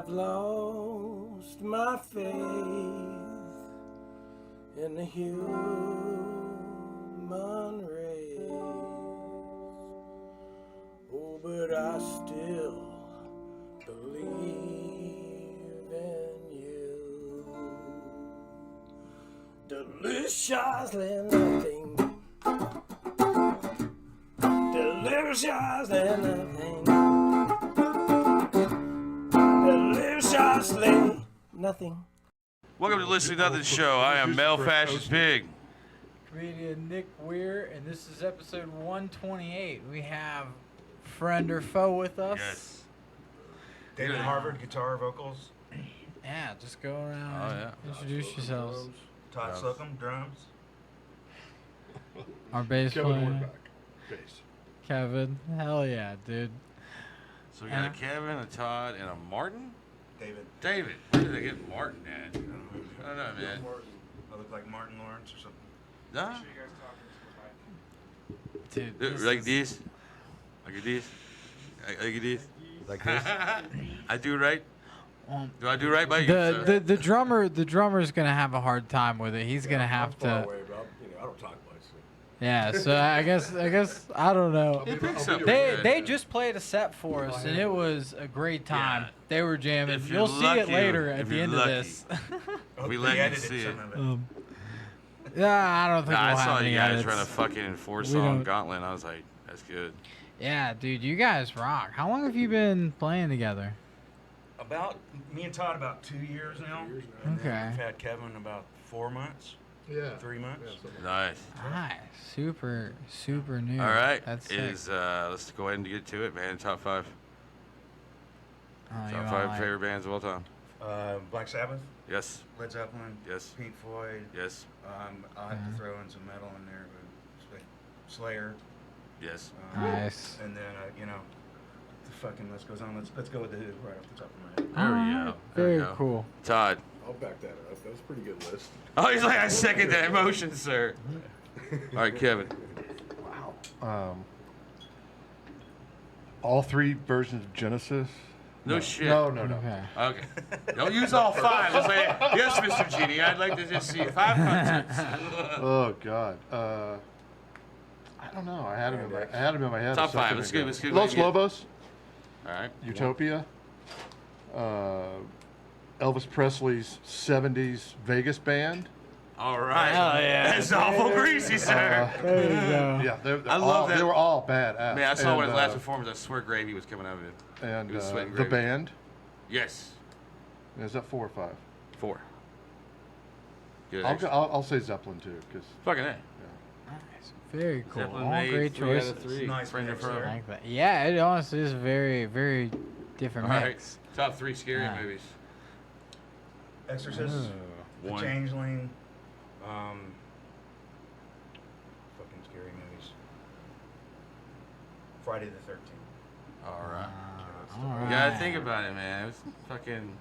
I've lost my faith in the human race. Oh, but I still believe in you. Deliciously nothing. Deliciously nothing. Deliciously nothing. Welcome to Deliciously Nothing Show. I am Male Fashion Pig. Comedian Nick Weir, and this is episode 128. We have friend or foe with us. Yes. David Harvard, guitar, vocals. Yeah, just go around and introduce yourselves. Todd Slocum, drums. Our bass Kevin player, Hornback, bass. Kevin. Hell yeah, dude. So we got a Kevin, a Todd, and a Martin? David. David. Where did they get Martin at? I don't know, man. I look like Martin Lawrence or something. Nah. Dude, Like these? Like these? Like these? Like this? I do right? Do I do right by you, sir? the drummer's gonna have a hard time with it. He's gonna have to. Away, but I don't talk much. So. Yeah, so I guess I don't know. It picks up They good. just played a set for us, and it was a great time. Yeah. They were jamming. If you're You'll see it lucky, later if at the you're end lucky. of this. We They let you edited see it. some of it. Yeah, I don't think Nah, I we'll have saw any you guys edits. trying to fucking enforce We on don't- Gauntlet, and I was like, that's good. Yeah, dude, you guys rock. How long have you been playing together? About me and Todd about 2 years now. And Okay. then we've had Kevin about 4 months, Yeah. 3 months. Yeah, something like Nice. Nice, super new. All right. That's sick. Let's go ahead and get to it, man. Top 5. Oh, you Top wanna, 5 like- favorite bands of all time. Black Sabbath, Yes. Led Zeppelin, Yes. Pink Floyd. Yes. I'll have to throw in some metal in there, but like Slayer. Yes. Nice. And then the fucking list goes on. Let's go with the Who right off the top of my head. There we Alright, go. There we Very go. cool. Todd. I'll back that up. That was a pretty good list. Oh, he's like, I second that emotion, sir. All right, Kevin. Wow. All 3 versions of Genesis. No shit. No. Okay. Okay. Don't use all 5. Let's say, yes, Mr. Genie, I'd like to just see 5 concerts. Oh God. I don't know. I had him in my head. a Top 5. second Let's ago. get what Los we get. Lobos, All right. Utopia, Elvis Presley's '70s Vegas band. All right. Hell yeah. That's awful greasy, sir. There you go. Yeah, I love that. They were all badass. Man, I saw one of And, the last performance. I swear gravy was coming out of it. And It was sweating the gravy. band. Yes. Is that 4 or 5? 4. Good. I'll say Zeppelin too, because Fucking A. Nice. Very cool. Zeppelin All made great 3 out of choices. 3. Nice Friend or mix foe. there. I like that. Yeah, it honestly is very, very different All right. mix. Top 3 scary Yeah. movies. Exorcist, The 1. Changeling, fucking scary movies. Friday the 13th. All right. All You right. gotta think about it, man. It was fucking.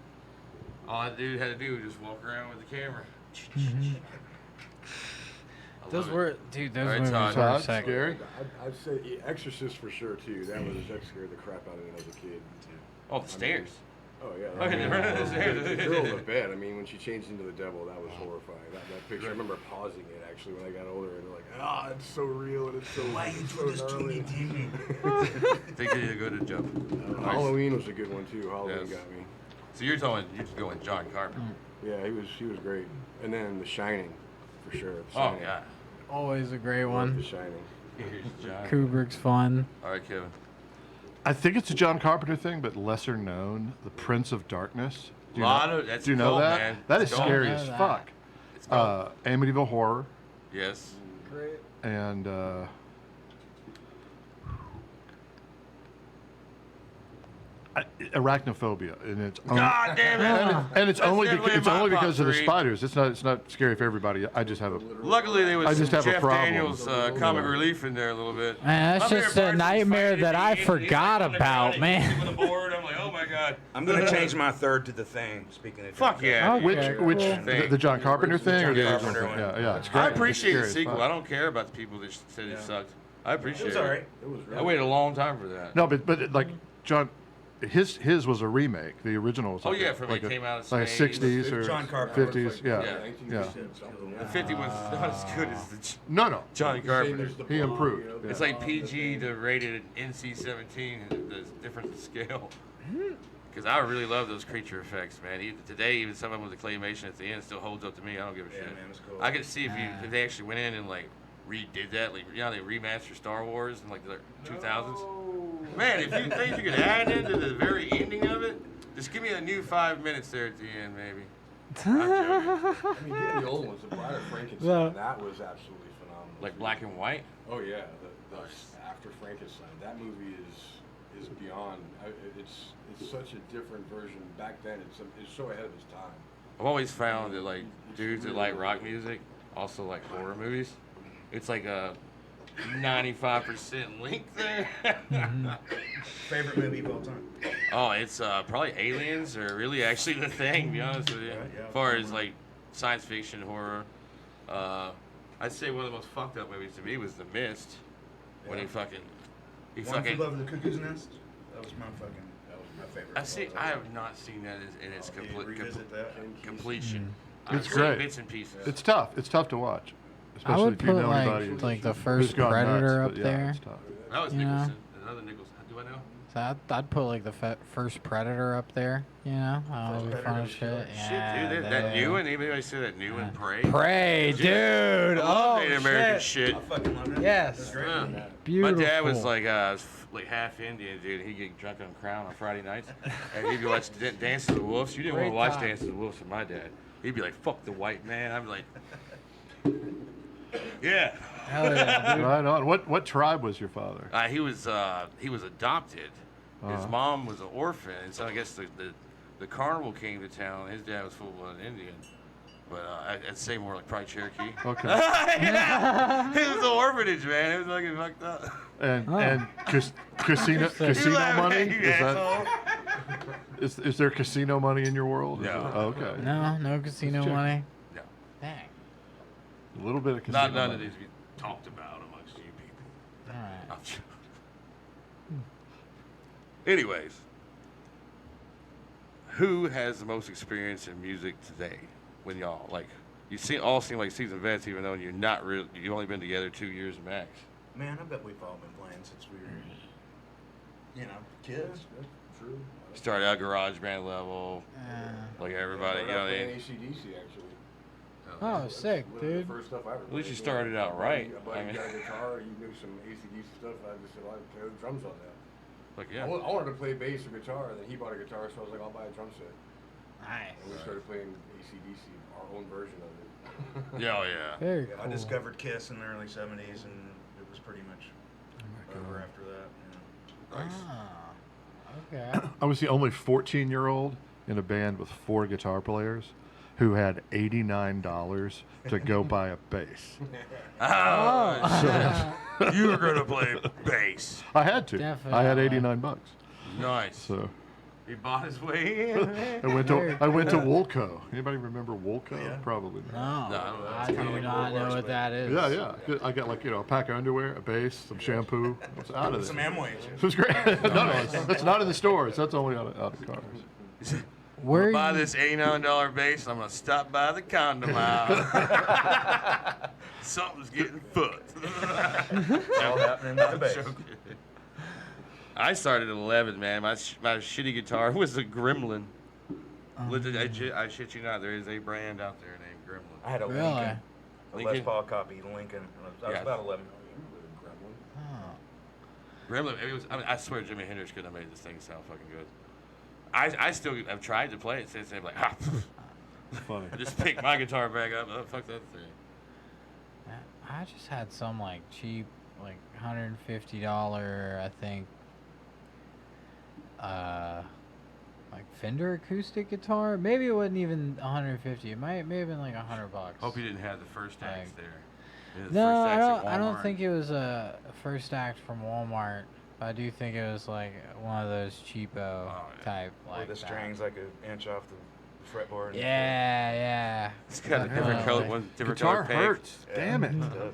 All that dude had to do was just walk around with the camera. Mhm. I Those love it. were, dude. Those All right, movies Todd. were Todd, sick. scary. I'd say Exorcist for sure too. That scared the crap out of me as a kid. Oh, the stairs. Oh yeah. Fucking run up the stairs. The girl in the bed. I mean, when she changed into the devil, that was horrifying. That picture. I remember pausing it actually when I got older and like, it's so real and it's so. Why you so do this to me, gnarly. Jimmy? Think you go to jump. Halloween was a good one too. Halloween Yes. got me. So you're just going John Carpenter. Yeah, he was great. And then The Shining, for sure. The Oh Shining. yeah. Always a great Love one. The Shining. Here's John. Kubrick's fun. All right, Kevin. I think it's a John Carpenter thing, but lesser known. The Prince of Darkness. Do you That's do you know gold, that? man. That is It's gold. scary Know as that. fuck. It's gold. Amityville Horror Yes. Great. and Arachnophobia, and it's God damn it. and it's That's only definitely it's in my only top because of the 3. spiders. It's not scary for everybody. I just have a Luckily, there was I some just have a Jeff problem. Daniels comic relief in there a little bit. Man, that's My just favorite a part is he's nightmare fighting that at I the end, and he's, forgot like, on the about, ground, man. he's with the board. I'm like, oh my god. I'm gonna change my third to The Thing. Speaking of Fuck yeah. Okay. which cool. the John Carpenter thing or the John original Carpenter thing? one. Yeah, it's great. I It's appreciate the scary as sequel. fuck. I don't care about the people that said it sucked. I appreciate It it. was alright. It was I waited a long time for that. No, but like John his was a remake. The original was Oh, like yeah, a, from like it came out in like a space. 60s or John Carpenter. 50s. Yeah, Yeah. yeah. The 50 was not as good as the No. Johnny Carpenter. He improved. Yeah. It's like PG to rated NC-17. The different scale. Because I really love those creature effects, man. Today, even some of them with the claymation at the end still holds up to me. I don't give a shit. man, it's cool. I could see if they actually went in and like redid that. Like, you know, they remastered Star Wars in like the 2000s. Man, if you think you could add into the very ending of it, just give me a new 5 minutes there at the end, maybe. I'm joking. I mean, getting the old ones, the Bride of Frankenstein, No. that was absolutely phenomenal. Like black and white. Oh yeah, the After Frankenstein. That movie is beyond. It's such a different version. Back then, it's so ahead of its time. I've always found that like dudes that like rock music also like horror movies. It's like a 95% link there. Favorite movie of all time? Oh, it's probably Aliens or really actually The Thing, to be honest with you. Yeah, As far as like science fiction horror, I'd say one of the most fucked up movies to me was The Mist. When he One fucking. Flew Over the Cuckoo's Nest. That was my favorite. I see. I have not seen that in its Can you revisit that? completion. It's I've great. seen bits and pieces. It's tough. It's tough to watch. I Especially would if you put know like anybody who's- the who's first gone Predator nuts, up but there. It's tough. That was You know? Nicholson. Another Nicholson. Do I know? So I'd put like the first Predator up there. You know, First be fun Predator as was shit. good. Yeah, Shit, dude, that new one. Anybody say that new one? Prey. Prey, dude. I love Oh Native American shit. shit. I fucking love it. Yes. That's great. Yeah. Beautiful. My dad was like half Indian, dude. He'd get drunk on Crown on Friday nights, and he'd be watch Dance of the Wolves. You didn't want to Great watch time. Dance of the Wolves with my dad. He'd be like, "Fuck the white man." I'm like, "Yeah." Hell yeah, dude. Right on. What tribe was your father? He was adopted. His mom was an orphan, and so I guess the carnival came to town. His dad was full-blooded Indian, but I'd say more like probably Cherokee. Okay. Yeah. It was an orphanage, man. It was fucking fucked up. And casino You laugh, money? you Is asshole. that is there casino money in your world? Is No. it- oh, okay. No casino check. money. No. Dang. A little bit of casino None money. of these be talked about amongst you people. All right. I'm sure. Anyways, who has the most experience in music today? When y'all like, all seem like seasoned vets, even though you're not real. You've only been together 2 years max. Man, I bet we've all been playing since we were, kids. True. Started out garage band level, like everybody. You know what I mean? ACDC actually. Oh, sick, One of the dude. first stuff I ever At least you played. started out right. A buddy I mean- got a guitar, you knew some ACDC stuff, I just said, well, I play the drums on that. Like I yeah. wanted to play bass or guitar, and then he bought a guitar, so I was like, I'll buy a drum set. Nice. And we started playing ACDC, our own version of it. Yeah, oh yeah. Very I cool. discovered Kiss in the early '70s, and it was pretty much over after that. Nice. Ah, okay. I was the only 14-year-old in a band with 4 guitar players who had $89 to go buy a bass. Oh, you were gonna play bass. I had to. I had Definitely. $89. Nice. So He bought his way in. I went to Woolco. Anybody remember Woolco? Yeah. Probably not. No, No, I don't know. I It's do kinda like not know Woolworths, what but- that is. Yeah. I got a pack of underwear, a bass, some shampoo. I was out of Some there. Amway. It was great. no, that's not in the stores. That's only out of cars. Where I'm gonna buy you- this $89 bass. I'm gonna stop by the condom aisle. Something's getting fucked. All happening with the bass. Joking. I started at 11, man. My shitty guitar was a Gremlin. I shit you not. There is a brand out there named Gremlin. I had a Really? Lincoln. A Les Lincoln? Paul copy, Lincoln. I was Yeah. about 11. Oh. Gremlin. I swear Jimi Hendrix could have made this thing sound fucking good. I still have tried to play it since. I'm like, Funny. I just picked my guitar back up. Oh, fuck that thing. I just had some like cheap, like $150, I think, like Fender acoustic guitar. Maybe it wasn't even 150. It may have been like $100. Hope you didn't have the first act Like- there. You had the No, first I acts at don't. I don't Walmart. think it was a first act from Walmart. But I do think it was like one of those cheapo yeah. type, like With the that. strings like an inch off the fretboard. Yeah. It's got a different Oh. color. One different Guitar color peg. hurts. Damn it. It does.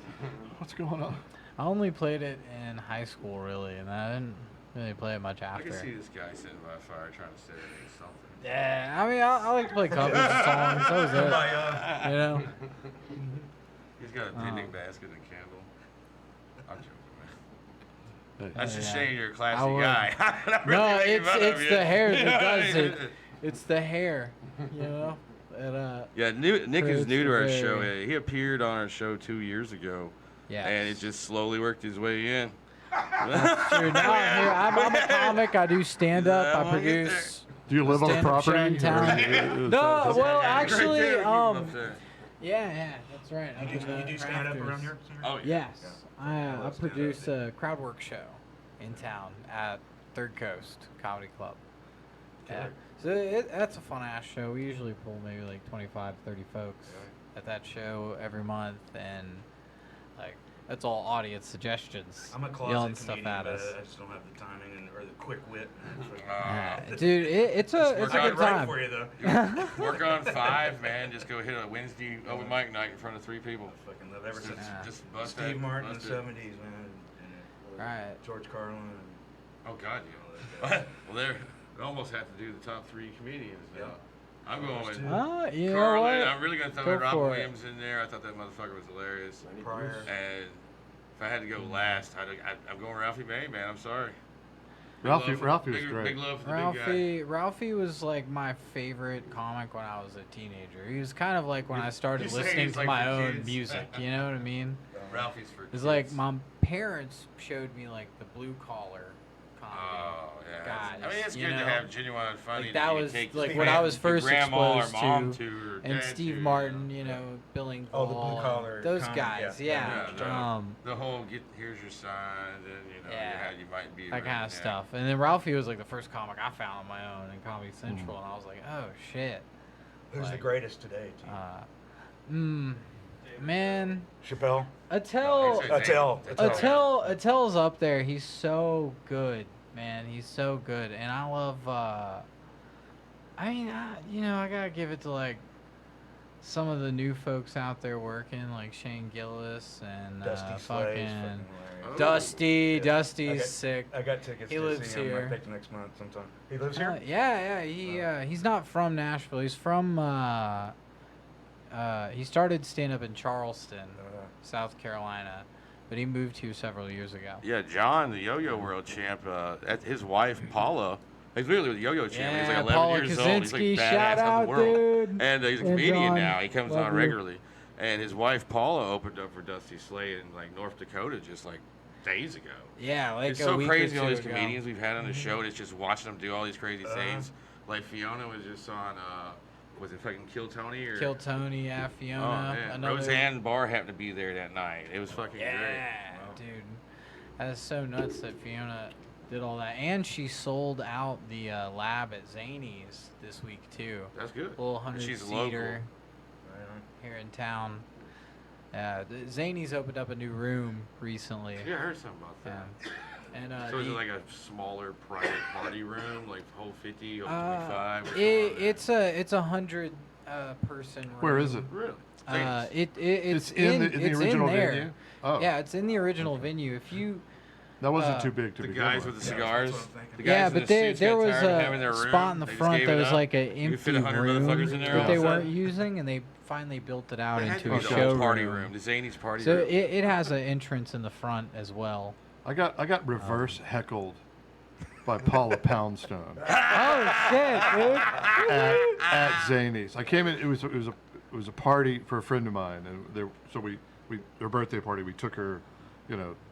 What's going on? I only played it in high school, really, and I didn't really play it much I after. can see this guy sitting by a fire trying to serenade something. Yeah, I mean, I like to play covers of songs. That was it. You know. He's got a picnic basket and a candle. I'm joking, man. Hey, That's a Yeah. shame you're a classy I would- guy. I'm not No, really making fun of it's you. the hair that does it. It's the hair, you know. Yeah, Nick is new to our Creates the show. very- He appeared on our show 2 years ago, Yeah. and it just slowly worked his way in. True. Now I'm here. I'm a comic. I do stand up. Yeah, I we'll get produce. do you live on the stand-up show property? in town. or is No, that- well, Right actually, there, keep him up there. yeah, that's right. Up in the You do stand up rafters. around here? Oh yeah. Yes, I love stand-up. produce a crowd work show in town at Third Coast Comedy Club. Yeah. So that's a fun ass show. We usually pull maybe like 25, 30 folks at that show every month, and like that's all audience suggestions. I'm a yelling closet stuff comedian, at but us. I just don't have the timing or the quick wit. Yeah, dude, it's a Work good out right time. for you though. Work on 5, man. Just go hit a Wednesday open mic night in front of 3 people. I fucking love ever since Just bust Steve that, Martin in the bust it. 70s, man. And Right. George Carlin. Oh God, yeah. Well, there. We almost have to do the top 3 comedians now. I'm going with You know Carlin. what? I'm really gonna throw Go Robin for it. Williams in there. I thought that motherfucker was hilarious. Pryor. And if I had to go last, I'm going Ralphie May, man. I'm sorry. Big Ralphie love for- was big, great. Big love for the big guy. Ralphie was like my favorite comic when I was a teenager. He was kind of like when I started You're saying listening he's to like my for own kids? music. You know what I mean? Ralphie's for It's kids. like my parents showed me like the blue collar comedy. Oh yeah. guys, I mean, it's you good know? to have genuine funny. Like, that you was, take like, your what I was your first grandma exposed or mom to, or and dad Steve to, Martin, you know, Bill Engvall, Oh, the blue collar those comedy, guys, yeah. yeah. The whole here's your sign, and you know Yeah. how you might be. That right kind of now. stuff. And then Ralphie was like the first comic I found on my own in Comedy Central, and I was like, oh shit. Who's the Like, greatest today, T? Man, Chappelle? Attell, Attell's up there. He's so good, man. He's so good, and I love. I mean, you know, I gotta give it to like some of the new folks out there working, like Shane Gillis and Dusty Slay's fucking hilarious. Dusty. Yeah. Dusty's I got- sick. I got tickets He to lives see him. here. I picked next month sometime. He lives here? Yeah. He's not from Nashville. He's from. He started stand up in Charleston, South Carolina, but he moved here several years ago. Yeah, John, the yo-yo world champ, his wife Paula. He's literally the yo-yo champ. He's like 11 Paula years old. He's like Kaczynski, badass shout of out, the world. dude. And he's a And comedian John, now. He comes love on you. regularly. And his wife Paula opened up for Dusty Slade in like North Dakota just like days ago. Yeah, like It's a so week crazy or all two these ago. comedians we've had on the show. And it's just watching them do all these crazy things. Like Fiona was just on, was it fucking Kill Tony or? Kill Tony, yeah, Oh Fiona. man, another, Roseanne Barr happened to be there that night. It was fucking Yeah, great. dude. That's so nuts that Fiona did all that. And she sold out the lab at Zany's this week, too. That's good. Little And 100 she's seater here in town. Zany's opened up a new room recently. Yeah, I heard something about that. And So is it like a smaller private party room, like whole 50 or 25? it's a 100 person room. Where is it? Really? It's in the it's original there. venue. Oh, Yeah, it's in the original venue. If you that wasn't too big to The begin guys with. with the cigars. that's what I'm thinking. The yeah, guys in but the there suits there got was tired of having their a room. spot in the They just front gave that it was up. like an You could fit empty 100 room motherfuckers in there that all they of a weren't sudden. using, and they finally built it out It had into to a be the whole showroom. party room, the Zany's party So room. it has an entrance in the front as well. I got reverse heckled by Paula Poundstone Oh shit, dude! at Zany's. I came in. It was a party for a friend of mine, and we their birthday party. We took her,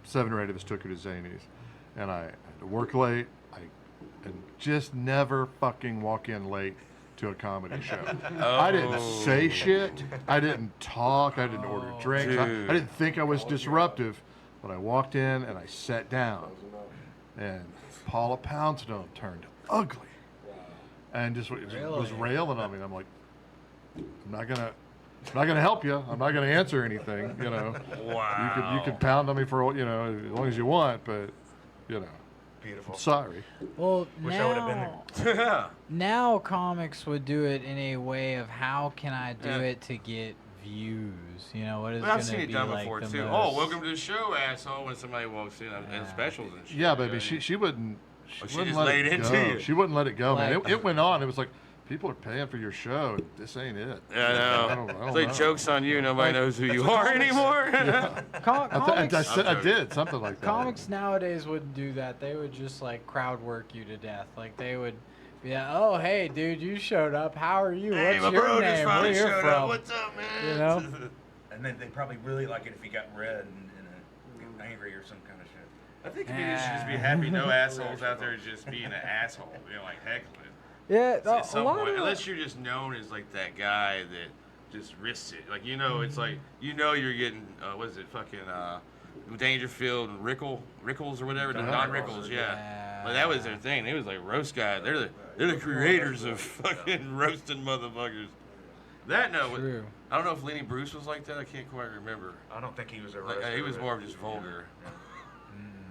7 or 8 of us took her to Zany's, and I had to work late. And just never fucking walk in late to a comedy show. I didn't say shit. I didn't talk. I didn't order drinks. I Dude. didn't think I was disruptive, but I walked in and I sat down, and Paula Poundstone turned ugly, and just was railing on me. And I'm like, I'm not gonna help you. I'm not gonna answer anything. Wow. You could pound on me for as long as you want, but Beautiful. sorry. Well, Wish I would've been there. Yeah. now comics would do it in a way of how can I do Yeah. it to get views? What is Well, going I've to seen be it done like before the too. most... Oh, welcome to the show, asshole! When somebody walks in and Yeah. specials and shit. Yeah, baby. She wouldn't. Or she wouldn't just let laid it into go. you. She wouldn't let it go, man. Like- It went on. It was like, people are paying for your show. And this ain't it. Yeah, I know. I don't It's like know. joke's on you. Nobody knows who you are anymore. Comics, I did something like that. comics nowadays wouldn't do that. They would just like crowd work you to death. Like they would be like, oh hey dude, you showed up. How are you? Hey, What's my your bro just name? Where finally you showed from? up. What's up, man? You know? And then they probably really like it if he got red and angry or some kind of shit. I think comedians should just be happy no assholes out there just being an asshole. You know, like heckling. Yeah, At a some lot point, of unless you're just known as like that guy that just risks it. Like, you know, it's like, you know, you're getting, what is it, fucking, Dangerfield and Rickles or whatever, no, Don Rickles, yeah. Like, that was their thing. They was like roast guys. They're the creators of fucking roasting motherfuckers. That no, True. I don't know if Lenny Bruce was like that. I can't quite remember. I don't think he was a Like, roaster, he was but- more of just vulgar.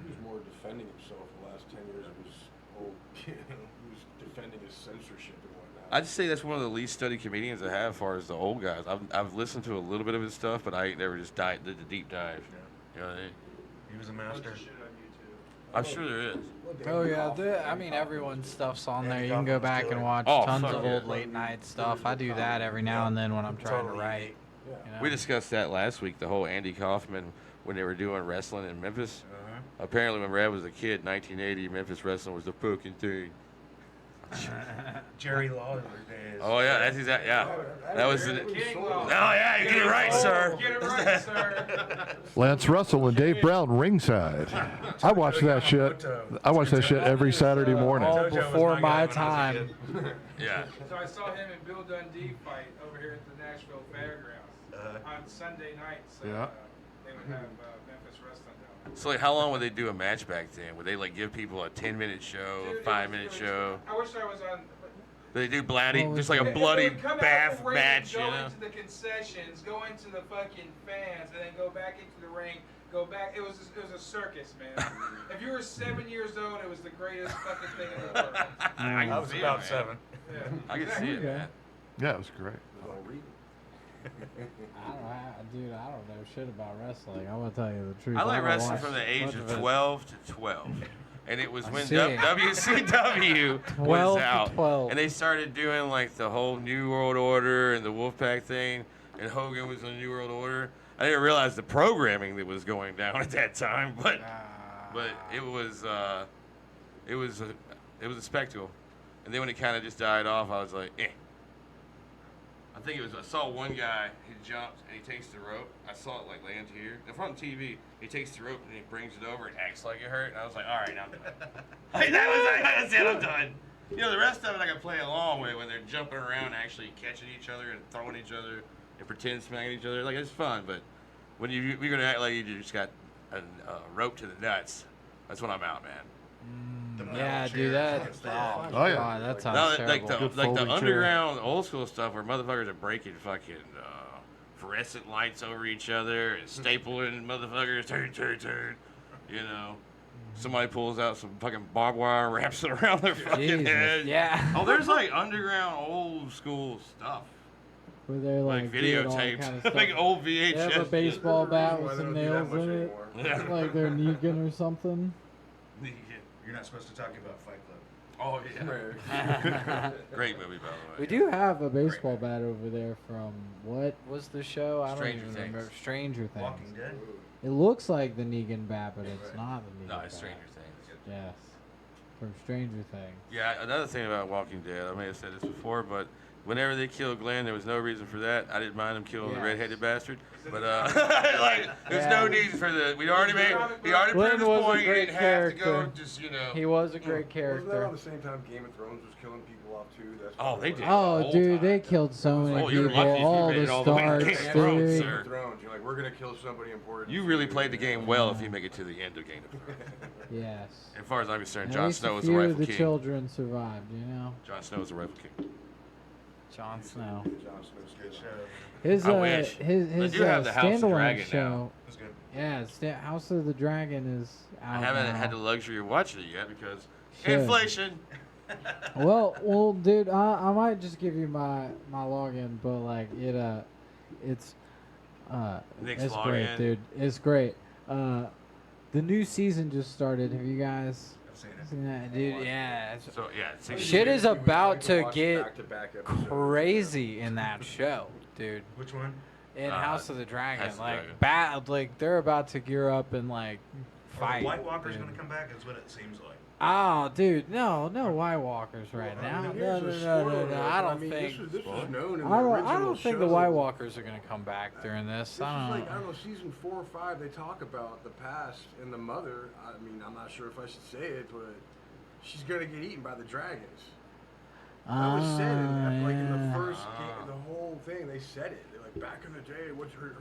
He was more defending himself the last 10 years of his whole, he was defending his censorship and whatnot. I'd say that's one of the least studied comedians I have as far as the old guys. I've listened to a little bit of his stuff, but I ain't never just did the deep dive. You know what I mean? He was a master. I'm sure there is. Oh yeah, I mean everyone's stuff's on there. You can go back and watch Oh, tons fuck of yeah. old late night stuff. I do that every now and then when I'm trying to write. You know? We discussed that last week, the whole Andy Kaufman when they were doing wrestling in Memphis. Uh-huh. Apparently, when Brad was a kid, 1980, Memphis wrestling was the fucking thing. Jerry Lawler days. Oh, yeah, that's exactly, yeah. That was the. Oh, yeah, you get it right, sir. Get it right, sir. Lance Russell and Dave Brown ringside. I watch that shit. I watch that shit every Saturday morning. All Jojo was before my my guy when I time. was a kid. Yeah. So I saw him and Bill Dundee fight over here at the Nashville Fairgrounds on Sunday nights. Yeah. They would have Memphis wrestling down there. So, like, how long would they do a match back then? Would they, like, give people a 10-minute show, Dude, a it 5-minute was- show? I wish I was on. They do bloody, Well, just like a They bloody would come out bath the ring, match, you go know? into the concessions, go into the fucking fans, and then go back into the ring. Go back. It was a circus, man. If you were 7 years old, it was the greatest fucking thing in the world. I was see it, about man. 7. Yeah. I can see it, man. Yeah, it was great. Dude, I don't know shit about wrestling. I'm gonna tell you the truth. I like don't wrestling watch from the age much of it. 12 to 12. And it was when see. WCW 12 was to out. 12. And they started doing like the whole New World Order and the Wolfpack thing. And Hogan was in the New World Order. I didn't realize the programming that was going down at that time, but it was a spectacle. And then when it kind of just died off, I was like, eh. I saw one guy, he jumps and he takes the rope. I saw it like land here. In front of the TV, he takes the rope and he brings it over and acts like it hurt. And I was like, all right, I'm done. Like, that's it, I'm done. You know, the rest of it I can play along with when they're jumping around, actually catching each other and throwing each other and pretend smacking each other. Like, it's fun, but when you're going to act like you just got a rope to the nuts, that's when I'm out, man. Yeah, dude, that's Oh, yeah. God, that sounds No, terrible. Good like the folding chair. underground old school stuff where motherfuckers are breaking fucking fluorescent lights over each other and stapling motherfuckers, turn. You know, somebody pulls out some fucking barbed wire, wraps it around their fucking Jesus, head. yeah. Oh, there's like underground old school stuff, Where they're like doing all videotapes, kind of like stuff. old They VHS. have a shit. baseball bat with Why they some don't do that nails much in it. anymore. Like they're Negan or something. You're not supposed to talk about Fight Club. Oh yeah, great movie by the way. We do have a baseball bat over there from what was the show? I don't Stranger even Things. remember. Stranger Things. Walking Dead. It looks like the Negan bat, but it's not the Negan No, bat. it's Stranger Things. Yes. From Stranger Things. Yeah, another thing about Walking Dead, I may have said this before, but whenever they killed Glenn, there was no reason for that. I didn't mind him killing the Yes. redheaded bastard, but like, there's no need for the. He already proved Glenn his was a point. He great didn't have to go, character. just you know. He was a great Wasn't that character. around the same time Game of Thrones was killing people off too? That's Oh, they probably did. what Oh, whole dude, time. they killed so many Oh, you're people. lucky if you All made the it all the way to stars, Game of Thrones, dude. sir. Game of Thrones. You're like, we're gonna kill somebody important. You really played the game well if you make it to the end of Game of Thrones. Yes. As far as I'm concerned, At Jon least Snow a was the few of rightful the king. children survived, you know. Jon Snow was the rightful king. Jon Snow. Jon Snow's Good show. His I wish. his They do have the House of standalone Dragon now. show. That's good. Yeah, House of the Dragon is out I haven't now. had the luxury of watching it yet because Should. inflation. well, dude, I might just give you my login, but like it's Nick's it's login. great, dude. It's great. The new season just started. Have you guys haven't seen it. Yeah, dude, yeah. it's- So yeah, see, Shit is about to watch get back-to-back episodes. crazy in that show, dude. Which one? In Uh, House of the Dragon, House of the like Dragon. bad, like they're about to gear up and like Are fight. the White Walker's dude. gonna come back? Is what it seems like. Oh, dude, no White Walkers right now. I mean, No, here's no, a no, spoiler no. alert, I but don't mean, think. this was known in the I original don't think the shows. White Walkers are gonna come back during this. This is I like, I don't don't know. know, season 4 or 5, they talk about the past and the mother. I mean, I'm not sure if I should say it, but she's gonna get eaten by the dragons. That was said in, like in the yeah. first game, the whole thing, they said it. They're like, back in the day, what her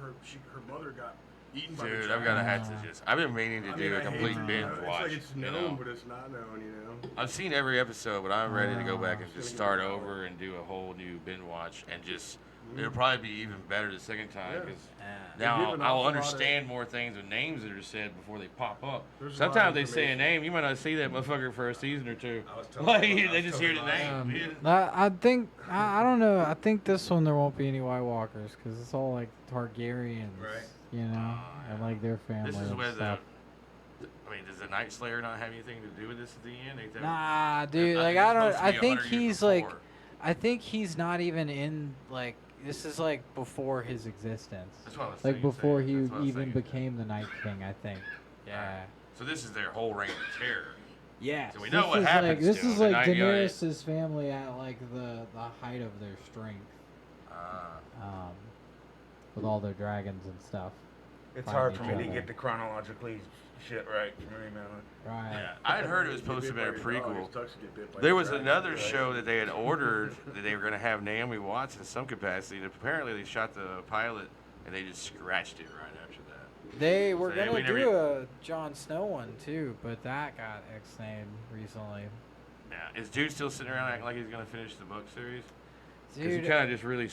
mother got eaten by the dude, dragons. I've got to have to just. I've been meaning to I do mean, a I hate complete to, binge it's watch. like it's you known, know? but it's not known, you know? I've seen every episode, but I'm ready to go back and It's just gonna start get over and do a whole new binge watch, and just it'll probably be even better the second time Yeah. because They now give an I'll awful lot of- understand more things with names that are said before they pop up. There's a lot of Sometimes they say a information. name, you might not see that motherfucker for a season or two. I was telling Like you, I they was just hear the telling name. I think I don't know. I think this one there won't be any White Walkers because it's all like Targaryens, Right. you know, and like their family This is and where stuff. I mean, does the Night Slayer not have anything to do with this at the end? Ain't that- Nah, dude. Like it's I don't. supposed to I be think 100 years he's like. before. I think he's not even in like. This is like before his existence. That's what I was Like thinking, before Sam. he That's what I was even thinking. became the Night King. I think. Yeah. So this is their whole reign of terror. Yeah. So we know what happens This to is him. like The night- yeah, yeah. Daenerys' family at like the height of their strength, Ah. with all their dragons and stuff. It's Find hard for each me to other. get the chronologically shit right for me, man. Right. Yeah, I had heard it was Get supposed to be bit a by your dog, prequel. his ducks get bit by There your was dragon, another right? show that they had ordered that they were going to have Naomi Watts in some capacity. And apparently, they shot the pilot and they just scratched it right after that. They were So, yeah, gonna we never- do a Jon Snow one too, but that got ixnayed recently. Yeah, is Dude still sitting around acting like he's going to finish the book series? Because he Dude, kind of just really,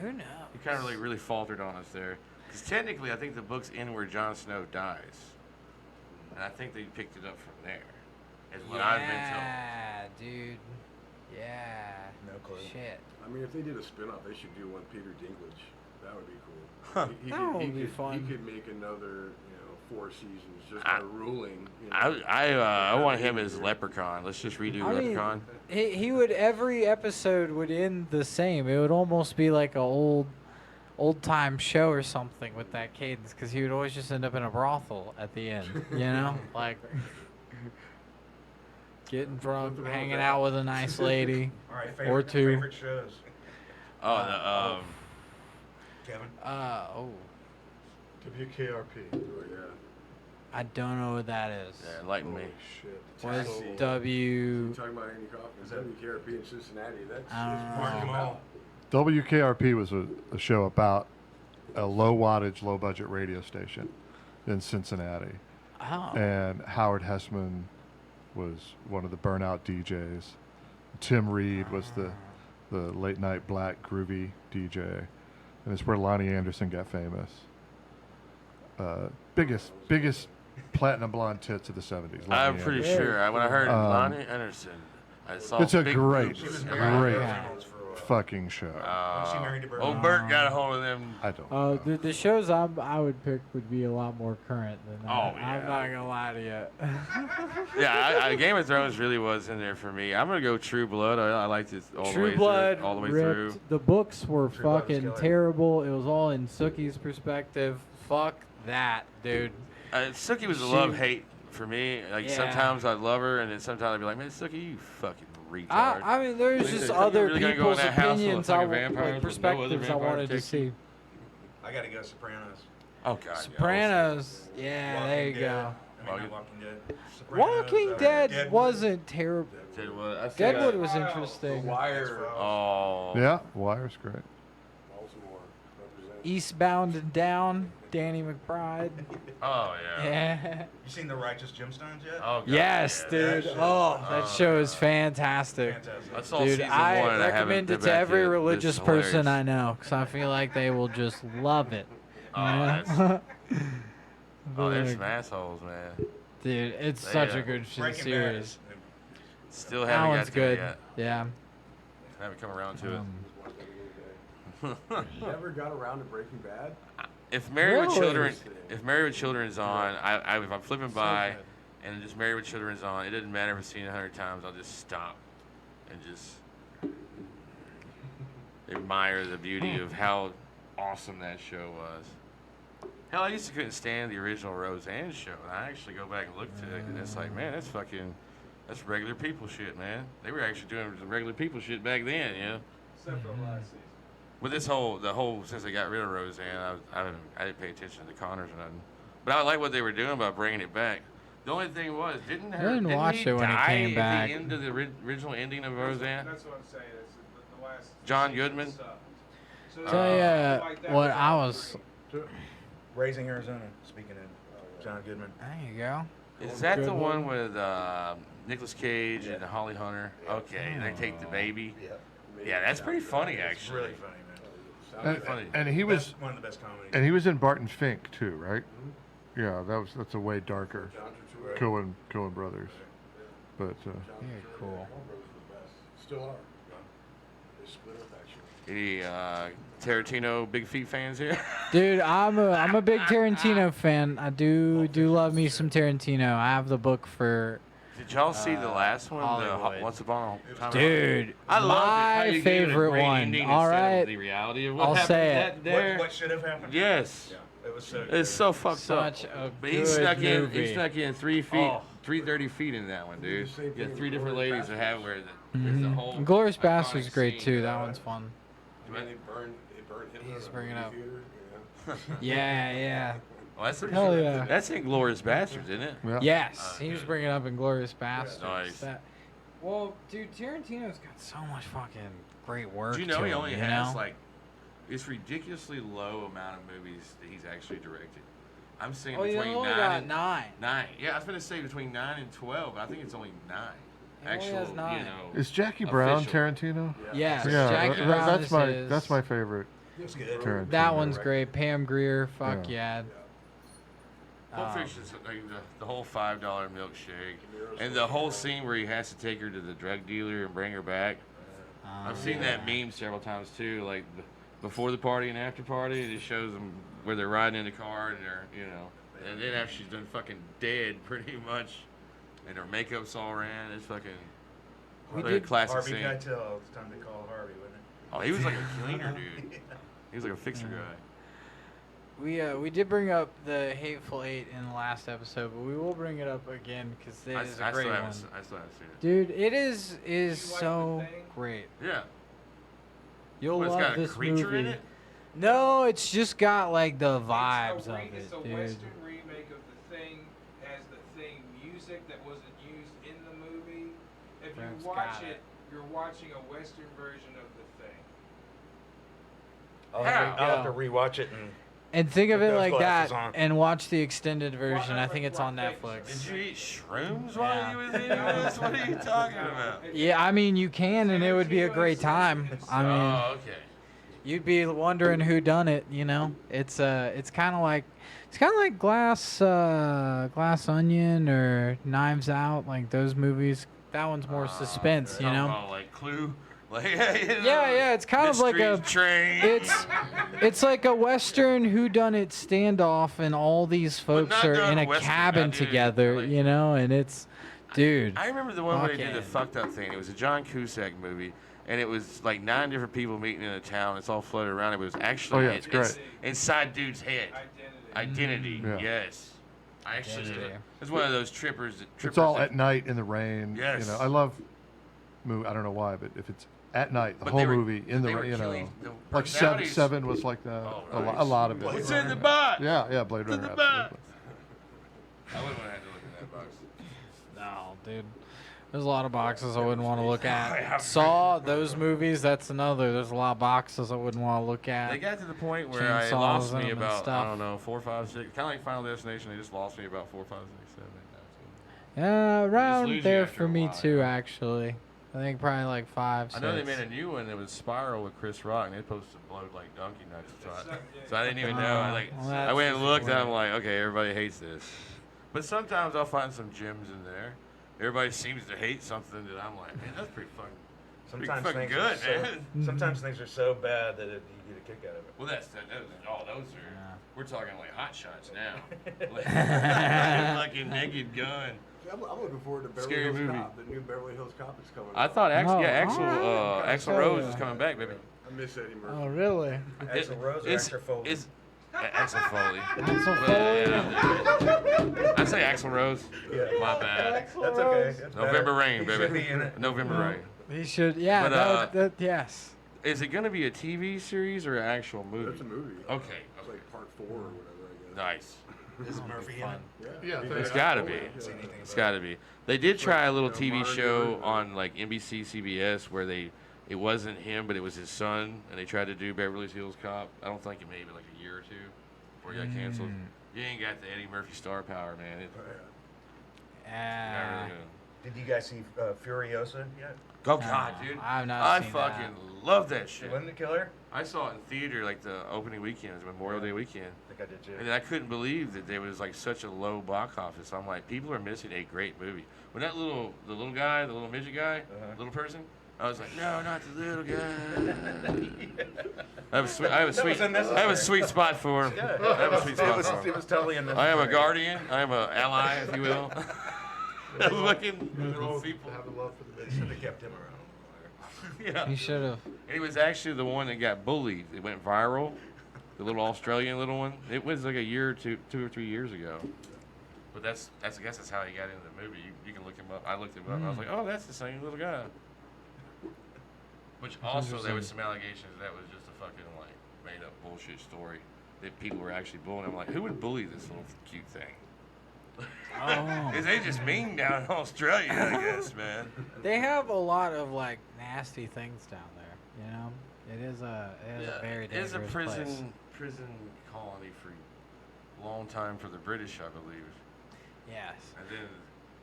who knows? he kind of really faltered on us there. Because technically, I think the book's end where Jon Snow dies, and I think they picked it up from there. Is what I've been told. Yeah, dude. Yeah. No clue. Shit. I mean, if they did a spin-off, they should do one Peter Dinklage. That would be cool. Huh. That would be fun. He could make another, 4 seasons just by ruling. I want him as Leprechaun. Let's just redo I mean, Leprechaun. he would every episode would end the same. It would almost be like a old time show or something with that cadence because he would always just end up in a brothel at the end, you know, like getting drunk, Nothing wrong with hanging that. out with a nice lady. All right, Or two. favorite shows. Oh, Kevin. Oh, WKRP. Oh, yeah. I don't know what that is. yeah, enlighten me. Holy shit. What is Taxi. W? You talking about Andy Kaufman? Is that- WKRP in Cincinnati. That's I don't Mark know. Jamal. WKRP was a show about a low wattage, low budget radio station in Cincinnati. Oh, And Howard Hessman was one of the burnout DJs. Tim Reed was the late night black groovy DJ. And it's where Lonnie Anderson got famous. Biggest platinum blonde tits of the 70s. I'm Lonnie pretty Anderson. sure. When I heard Um, Lonnie Anderson, I saw It's a big great, boobs. She was great married to Yeah. Reynolds for a while. fucking show. She married to Burt Old Reynolds. Bert got a hold of them. I don't. the shows I would pick would be a lot more current than that. Oh, I'm yeah. not gonna lie to you. Yeah, Game of Thrones really was in there for me. I'm gonna go True Blood. I liked it all the True way Blood through. All the way ripped. through. The books were True Blood was fucking killer. terrible. It was all in Sookie's perspective. Fuck that, dude. Sookie was a She- love-hate for me. Like Yeah. sometimes I'd love her, and then sometimes I'd be like, "Man, Sookie, you fucking retard." I mean, there's Like, just you're other really gonna go in people's that house full of opinions, fucking vampires with no other like perspectives I vampire wanted to taking- see. I gotta go Sopranos. Oh God. Sopranos. Yeah, Walking there you Dead. go. I mean, Walking- not Walking Dead. Sopranos, Walking Dead Deadwood. wasn't terrible. Deadwood. I said Deadwood that- was Wow. interesting. Wire. Oh. Yeah, Wire's great. Baltimore. Represent. Eastbound and Down, Danny McBride. Oh yeah. Yeah. You seen The Righteous Gemstones yet? Oh God. Yes, yeah, dude. that shit- Oh, that show is fantastic. Fantastic. I saw Dude, season I one and I haven't recommend been it to back every yet. religious It's person I hilarious. know because I feel like they will just love it. Oh, you know? that's- Oh, there's But, some assholes, man. dude, it's They, such a uh, good Breaking series. Bad. Still That haven't one's got to it good. yet. Yeah. Haven't come around to Um, Never got around to Breaking Bad. it. If Married with Really? Children, if Married with Children's on, if I'm flipping by, and just Married with Children's on. It doesn't matter if I've seen it 100 times. I'll just stop and just admire the beauty of how awesome that show was. Hell, I used to couldn't stand the original Roseanne show, and I actually go back and look to it, and it's like, man, that's regular people shit, man. They were actually doing some regular people shit back then, you know. Except for the last season. With since they got rid of Roseanne, I didn't pay attention to the Connors or nothing. But I like what they were doing by bringing it back. The only thing was, didn't watch he it when it die came at back. the end of the original ending of Roseanne? That's what I'm saying. It's the last. John season Goodman? sucked. So Tell ya like that what was I all was. great. Raising Arizona. Speaking of John Goodman. There you go. Is that the Good one with Nicolas Cage and Holly Hunter? Yeah. Okay, they take the baby. Yeah. Yeah, that's pretty funny, It's actually. really funny, man. Really funny. And he was One of the best comedies. and he was in Barton Fink too, right? Yeah, that's a way darker John Coen brothers. But Very cool. Still are. They split up actually. Any Tarantino Big Feet fans here? Dude, I'm a big Tarantino fan. I do love me some Tarantino. I have the book for. Did y'all see the last one? Hollywood. Once Upon a Time? Dude, I loved it. How my you gave it a favorite great one. ending All instead of right, The reality of what I'll happened say that there. What should have happened? Yes. Yeah, it was so good. It's so fucked such up. a But good he snuck movie. in 3 feet, Oh. 330 feet in that one, dude. The same You thing got with 3 different Glorious ladies that have where there's the whole. Glorious iconic Bastard's great scene. too. That one's fun. And then they burned him. He's in a bringing movie up- theater, Yeah, yeah. Well, that's Hell yeah. That's Inglourious Bastards, isn't it? yeah. Yes, he was bringing up Inglourious Bastards. Nice. Well, dude, Tarantino's got so much fucking great work. Do you know to he him, only you has know? like this ridiculously low amount of movies that he's actually directed? I'm saying Oh, you between only 9 got and 9. 9. Yeah, I was gonna say between 9 and 12. I think it's only 9. He only Actual, has 9. you know. Is Jackie Brown Official. Tarantino? Yes, Yeah, Jackie Brown that's is my his. that's my favorite. It's good. Tarantino. That one's great. Pam Grier, fuck yeah. Pulp Fiction's like the whole $5 milkshake, and the whole scene where he has to take her to the drug dealer and bring her back. I've seen that meme several times too, like before the party and after party. It just shows them where they're riding in the car and they're, you know, and then after she's done fucking dead pretty much, and her makeup's all ran. It's fucking We like a did- classic Harvey scene. Keitel. It's time to call Harvey, wasn't it? Oh, he was like a cleaner dude. He was like a fixer guy. We did bring up the Hateful Eight in the last episode, but we will bring it up again because it is a great one. I still haven't seen it. Dude, it is You like so The Thing? great. Yeah. You'll What, it's love got a this creature movie. in it? No, it's just got like the vibes It's of a, it, it's a dude. Western remake of The Thing. Has The Thing music that wasn't used in the movie. If Frank's you watch got it, it. you're watching a Western version of The Thing. I'll have to rewatch it and. And think of Put it those like that, glasses on. and watch the extended version. I think it's on Rock Netflix. Did you eat shrooms while Yeah. you was in this? What are you talking about? Yeah, I mean you can, and it would be a great time. I mean, Oh, okay. you'd be wondering who done it. You know, it's kind of like Glass Onion or Knives Out, like those movies. That one's more suspense, you know. Oh, like Clue. Like, you know, Yeah, it's kind of like a. Mystery Train. It's like a Western whodunit standoff, and all these folks not are done in a Western, cabin not doing it together, like- you know, and it's, dude. I remember the one where they did the fucking- fucked up thing. It was a John Cusack movie, and it was like 9 different people meeting in a town. It's all floated around. It was actually Oh, yeah, it's great. inside dude's head. Identity. Identity. Yeah. Yes. I actually Identity. it's one of those trippers. It's all at night in the rain. Yes. You know, I love movie. I don't know why, but if it's at night, the But whole they were- movie in the they were you know, killing the like personalities. seven was like that. Oh, a, nice. a lot of it. It's in the box. Yeah, Blade It's in Runner. the box. Absolutely. I wouldn't have had to look in that box. No, dude. There's a lot of boxes I wouldn't want to look I at. have- Saw those movies. That's another. There's a lot of boxes I wouldn't want to look They at. got to the point where I Chainsaws lost in me them and about, I stuff. don't know, 4, 5, 6. Kind of like Final Destination. They just lost me about 4, 5, 6, 7, 8, 9, 10. Yeah, around lose you there after for a me while, too. yeah. Actually, I think probably like 5, 6. I know they made a new one that was Spiral with Chris Rock, and they supposed to blow like donkey nuts. So I didn't even know. Well, I went and looked, and I'm disappointing. like, okay, everybody hates this. But sometimes I'll find some gems in there. Everybody seems to hate something that I'm like, man, that's pretty fucking. Sometimes fucking things good, are so, man. Sometimes things are so bad that you get a kick out of it. Well, those are. Yeah. We're talking like hot shots now. Like, fucking Naked Gun. I'm looking forward to Beverly Scary Hills movie. Cop. The new Beverly Hills Cop is coming. I out. thought Oh, Axel alright. Axel Oh, Rose yeah. is coming back, baby. I miss Eddie Murphy. Oh, really? Axel Rose or It's- Axel Foley? It's Axel Foley. Axel But, Foley? yeah. I say Axel Rose. Yeah. My bad. That's okay. That's November better. Rain, He baby. should be in it. November Rain. He should, yeah, But, yes. Is it going to be a TV series or an actual movie? That's a movie. Okay. It's like part 4 or whatever, I guess. Nice. Is Murphy in it? Yeah, It's got to be. Yeah. Seen anything It's about got to be. They did try a little Yeah, TV modern show version. on like NBC, CBS where it wasn't him, but it was his son, and they tried to do Beverly Hills Cop. I don't think it made it like a year or two before it got canceled. You ain't got the Eddie Murphy star power, man. It's not really good. Did you guys see Furiosa yet? Oh God, dude! I've not I seen fucking love that shit. Wasn't it killer? I saw it in theater like the opening weekend, it was Memorial Day weekend, I think I did too. and I couldn't believe that there was like such a low box office. I'm like, people are missing a great movie. When the little midget guy, little person, I was like, no, not the little guy. I have a sweet spot for him. Yeah. I have a sweet spot for It him. was totally I am a unnecessary. guardian. I am an ally, if you will. Looking little people. Have a love for the They should have kept him around. Yeah. He should have. And he was actually the one that got bullied. It went viral. The little Australian little one. It was like a year or two or 3 years ago. But I guess that's how he got into the movie. You can look him up. I looked him up. And I was like, oh, that's the same little guy. Which also there was some allegations that was just a fucking like made up bullshit story that people were actually bullying. I'm like, who would bully this little cute thing? Oh. Because they just mean down in Australia, I guess, man. They have a lot of like nasty things down there. You know, it is a very it is dangerous a place. prison colony for a long time for the British, I believe. Yes. And then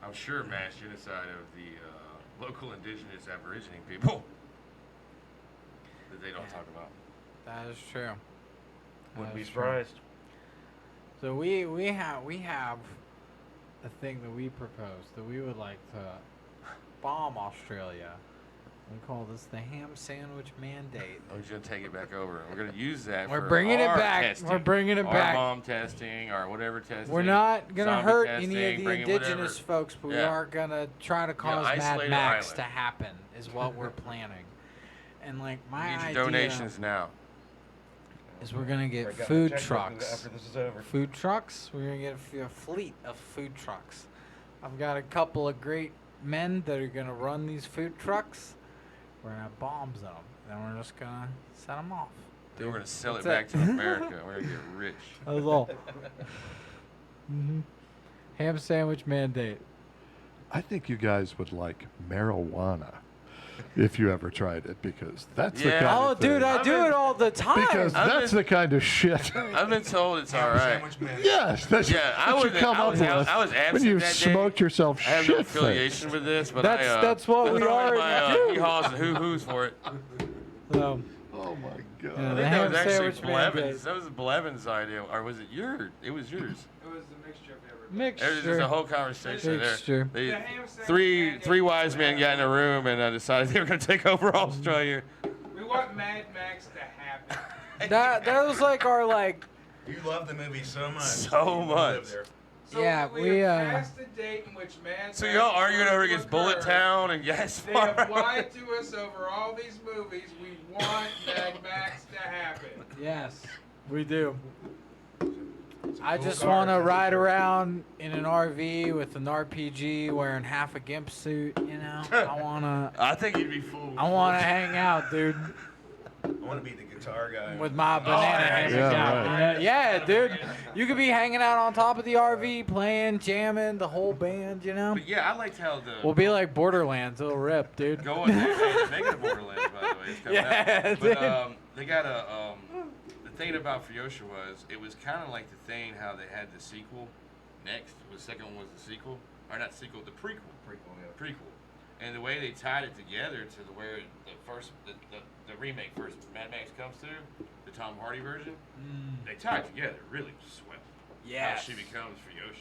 I'm sure mass genocide of the local indigenous Aborigine people that they don't talk about. That is true. Wouldn't That be is true. surprised. So we have a thing that we proposed that we would like to bomb Australia. We call this the ham sandwich mandate. We're just gonna take it back over. We're gonna use that. We're for bringing it our back. Testing. We're bringing it our back. bomb testing, or whatever testing. We're not gonna zombie hurt testing, any of the bringing indigenous whatever. folks, but we Yeah. are gonna try to cause Mad isolate Max island. to happen. Is what we're planning. And like We my need your idea donations now. is we're gonna I get got my food checkbook trucks. After this is over. Food trucks. We're gonna get a fleet of food trucks. I've got a couple of great men that are gonna run these food trucks. We're gonna have bombs in them, and we're just gonna set them off. Then we're gonna sell it That's back to America. We're gonna get rich. That was all. Ham sandwich mandate. I think you guys would like marijuana if you ever tried it, because that's the Yeah. kind Oh, of thing. dude, I do it all the time. because I've that's been- the kind of shit. I've been told it's all right. Sandwich man. Yes, that's Yeah, I what you was- come I up was with out- I was when absent you've that day. smoked yourself I have no shit. affiliation with this, but That's what we are do. Hee-haws and hoo-hoos for it. So, Oh my god. Yeah, I the think ham that was sandwich actually Blevins. mandate. That was Blevins' idea, or was it yours? It was yours. It was a mixture of everything. There's mixture. a whole conversation Mixture. there. The ham sandwich Three mandate wise men was got in a room and decided they were going to take over Australia. We want Mad Max to happen. That was like our like. You love the movie so much. So You wanna live much. there. So Yeah, we we, have passed the date in which Mad So Max y'all is arguing going over to against Bullet occur. Town and Gas They Farm? have lied to us over all these movies. We want Mad Max to happen. Yes, we do. I cool just car. want to ride around in an RV with an RPG, wearing half a gimp suit. You know, I think you'd be fooled. I wanna hang out, dude, I want to be the guitar guy. with my banana yeah, hammock yeah, out. right. Yeah, dude, you could be hanging out on top of the RV, playing, jamming, the whole band. You know, But yeah, I liked how the we'll be like Borderlands. It'll rip, dude. going they're making a Borderlands, by the way. It's coming Yeah, out. dude. But they got a the thing about Furiosa was it was kind of like the thing how they had the sequel next. The second one was the sequel, or not sequel, the prequel. Prequel. And the way they tied it together to the where the remake first Mad Max comes through, the Tom Hardy version, they tied it together really swell. How she becomes Furiosa.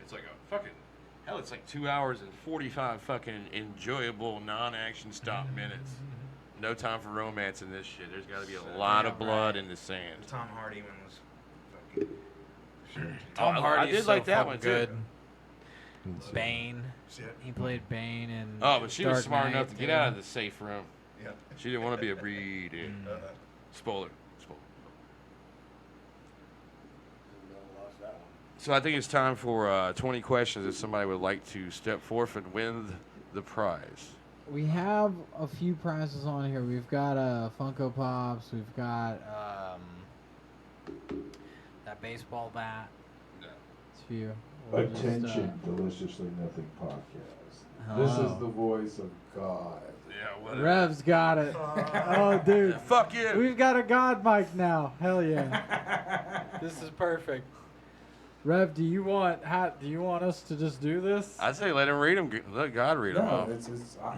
It's like a fucking hell. It's like 2 hours and 45 fucking enjoyable non-action stop minutes. No time for romance in this shit. There's got to be a lot of blood in the sand. The Tom Hardy one was fucking. Tom I Hardy's did so like that fucking one, too. good. Didn't see it. Bane. See it? He played Bane in. Oh, but she was Dark smart Knight, enough to get too. out of the safe room. Yeah. She didn't want to be a breed. Spoiler. Spoiler. Lost that one. So I think it's time for 20 questions if somebody would like to step forth and win the prize. We have a few prizes on here. We've got Funko Pops. We've got that baseball bat. Yeah. It's a few. We'll just, Attention, Deliciously Nothing podcast. Hello. This is the voice of God. Yeah, whatever. Rev's got it. Oh, dude. Fuck you. We've got a God mic now. Hell yeah. This is perfect. Rev, do you want us to just do this? I say let him read them. Let God read them No, off.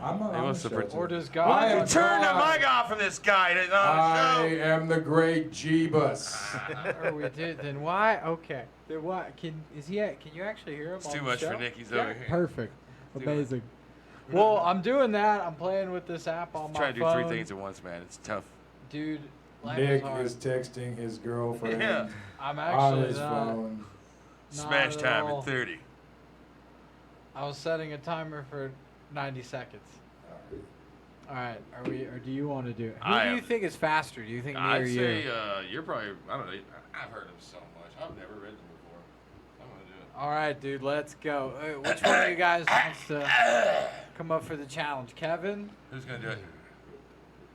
I'm not He on wants the to show put- today. Or does I God? am Turn the God. mic off of this guy that's on I the show. am the great Jeebus. Or we did. Then why? Okay. Then why? Can you actually hear him? It's on too the much for show? Nikki's Yeah, over here. Perfect. Do it. Amazing. Well, I'm doing that. I'm playing with this app on my Trying to do phone. 3 things at once, man. It's tough. Dude, life Nick is hard. is texting his girlfriend Yeah. I'm on actually his not. phone. Not Smash at time all. at 30. I was setting a timer for 90 seconds. All right. Are we? Or do you want to do it? Who I do you am. think is faster? Do you think me or I'd you? say you're probably, I don't know. I've heard them so much. I've never read them before. I'm going to do it. All right, dude. Let's go. Which one of you guys wants to come up for the challenge? Kevin? Who's going to do it?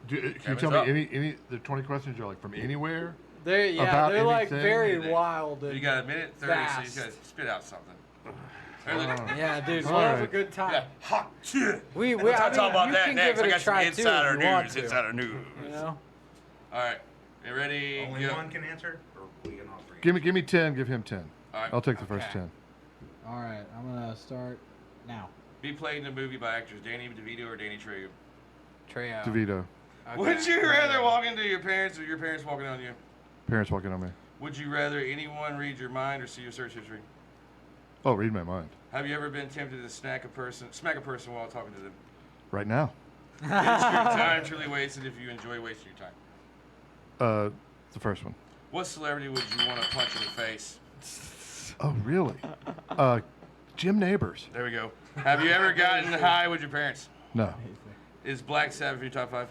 Can you Kevin's tell up. me any the 20 questions are like from anywhere? They're About they're like anything? very Anything. wild. You And, got a minute 30, so you Fast. got to spit out something. Really? yeah, dude. All We'll have a right. good time. Yeah. Ha, shit. We We'll I talk mean, about you that can next. give it I a got some try too insider if you want news. to. Insider news. You know. All right. You ready? Only Go. one can answer, or we can all three. Give me 10. Give him 10. All right. I'll take the first Okay. 10. All right, I'm gonna start now. Be played in a movie by actors Danny DeVito or Danny Trejo. Trejo. DeVito. Okay. Would you rather walk into your parents or your parents walking on you? Parents walking on me. Would you rather anyone read your mind or see your search history? Oh, read my mind. Have you ever been tempted to smack a person while talking to them? Right now. Is your time truly wasted if you enjoy wasting your time? The first one. What celebrity would you want to punch in the face? Oh, really? Jim Neighbors. There we go. Have you ever gotten high with your parents? No. Is Black Sabbath your top 5?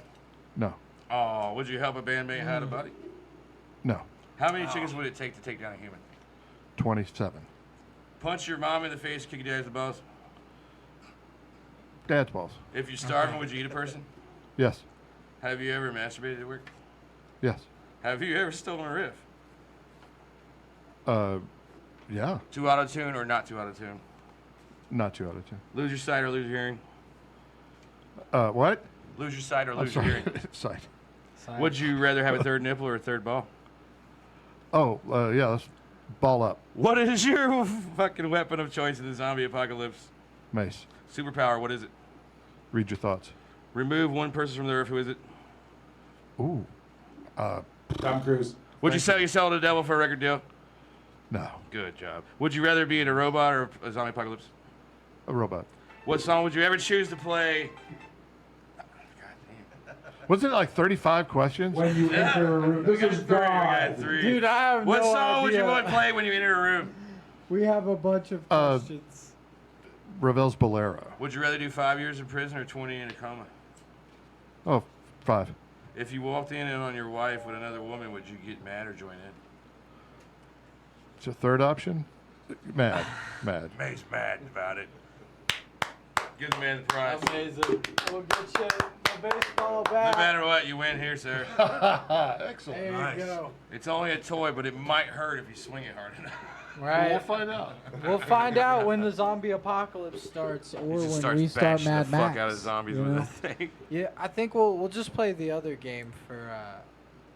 No. Oh, would you help a bandmate hide a body? No. How many chickens would it take to take down a human? 27. Punch your mom in the face, kick your dad in the balls. Dad's balls. If you're starving, would you eat a person? Yes. Have you ever masturbated at work? Yes. Have you ever stolen a riff? Yeah. To auto-tune or not to auto-tune? Not 2 out of 10. Lose your sight or lose your hearing? What? Lose your sight or I'm lose your sorry. hearing? Sight. Would you rather have a third nipple or a third ball? Oh, yeah, let's ball up. What is your fucking weapon of choice in the zombie apocalypse? Mace. Superpower, what is it? Read your thoughts. Remove one person from the earth, who is it? Ooh. Tom Cruise. Would you sell your soul to the devil for a record deal? No. Good job. Would you rather be in a robot or a zombie apocalypse? A robot. What song would you ever choose to play? God damn. Wasn't it like 35 questions? When you enter a room, this is I got God. three. Dude, I have What no song would you idea. want to play when you enter a room? We have a bunch of questions. Ravel's Bolero. Would you rather do 5 years in prison or 20 in a coma? Oh, 5. If you walked in on your wife with another woman, would you get mad or join in? It's a third option? Mad. Mad. May's mad about it. Give the man the prize. Amazing. We'll get you a baseball No bat. matter what, you win here, sir. Excellent. There Nice. you go. It's only a toy, but it might hurt if you swing it hard enough. Right. We'll find out. We'll find out when the zombie apocalypse starts, or He just when starts we start bashing Mad the Max. fuck out of zombies you with know? that thing. Yeah, I think we'll just play the other game for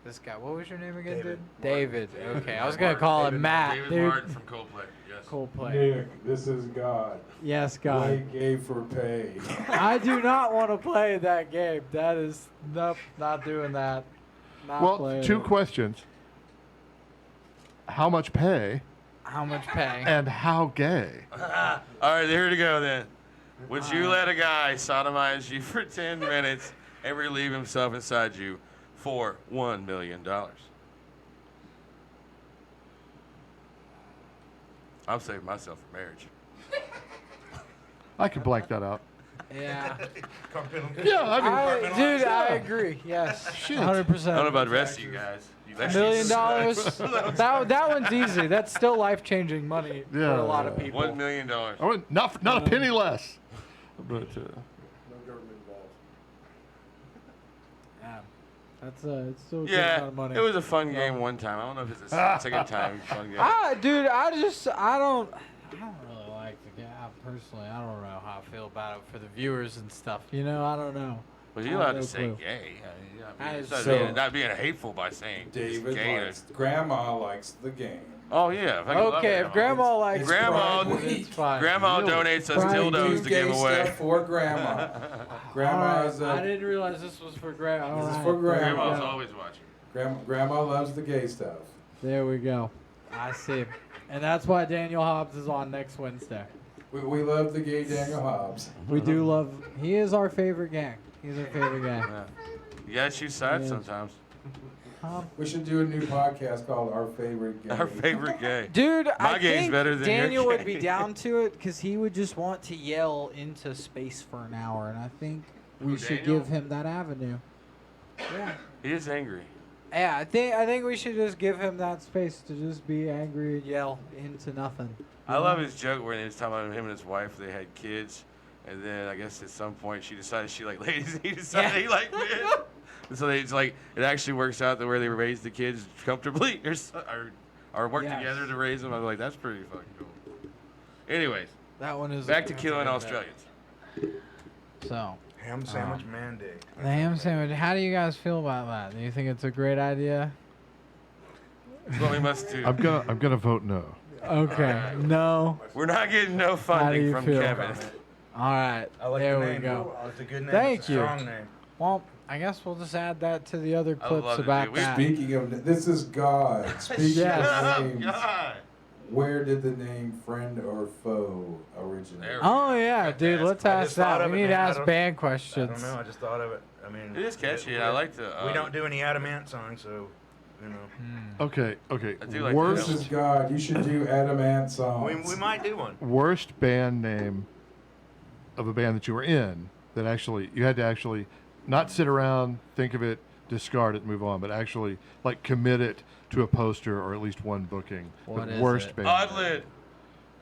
this guy. What was your name again, dude? David. Okay, I was gonna call him Matt, David dude. Martin from Coldplay. Yes. Coldplay. Nick, this is God. Yes, Play God. gay for pay. I do not want to play that game. That is nope, not doing that. Not Well, playing 2 it. questions. How much pay How much pay? and how gay? All right, here to go then. Would you let a guy sodomize you for 10 minutes and relieve himself inside you for $1 million? I'm saving myself for marriage. I could blank that out. Yeah. Yeah, I mean, Dude, I agree. Yes. Shit. 100%. I don't know about the rest of you guys. You $1 actually million. suck. that one's easy. That's still life-changing money for Yeah, a lot of yeah. people. $1 million. I wouldn't, not a penny less. But No government involved. Yeah. That's it's still a good Yeah, amount of money. it was a fun game one time. I don't know if it's a second time fun game. Dude, I don't really like the game. Personally, I don't know how I feel about it for the viewers and stuff. You know, I don't know. But I you're have allowed no to say clue. gay. It's So- not being hateful by saying it's David gay. likes. Grandma likes the game. Oh yeah. I love Okay, it. if Grandma likes It's Grandma- Pride it, Week. it's fine. Grandma Really? donates us Pride dildos Do to gay give away. stuff for Grandma. Grandma's Alright, I a, didn't realize this was for Grandma. This is Alright, for there we Grandma. Grandma's go. always watching. Grandma loves the gay stuff. There we go. I see. And that's why Daniel Hobbs is on next Wednesday. We love the gay Daniel Hobbs. We do love. He is our favorite gang. He's our favorite gang. Yeah. You gotta choose sides Yeah. sometimes. We should do a new podcast called Our Favorite Gay. Our favorite gay. Dude, My I gay's think better than your Daniel would gay. be down to it because he would just want to yell into space for an hour, and I think we Who, should Daniel? give him that avenue. Yeah. He is angry. Yeah, I think we should just give him that space to just be angry and yell into nothing. I love his joke where he was talking about him and his wife. They had kids, and then I guess at some point she decided she liked ladies. He decided he liked men. And so it's like it actually works out that where they raise the kids comfortably or work Yes. together to raise them. I'm like, that's pretty fucking cool. Anyways, That one is back to that's a killing good Australians. bet. So, Ham sandwich mandate. the ham sandwich. How do you guys feel about that? Do you think it's a great idea? That's what we must do. I'm gonna vote no. Okay. No. We're not getting no How do funding you from feel Kevin. about All right. I like there the we name. go. It's a good name. Thank it's a you. strong name. Well, I guess we'll just add that to the other I clips love it, about dude. We that. Speaking of, this is God. Speaking Yes. of Oh, names, God. where did the name friend or foe originate? There we Oh yeah, Fantastic. dude. Let's I ask just thought that. of We it, need to man. I ask don't- band I questions. don't know. I just thought of it. I mean, It is catchy. I like the. We don't do any Adamant songs, so you know. Okay. I do like Worst the This is God. You should do Adamant songs. We might do one. worst band name of a band that you were in that actually you had to actually not sit around, think of it, discard it, move on, but actually like commit it to a poster or at least one booking. What But is worst it? band. Oddlid.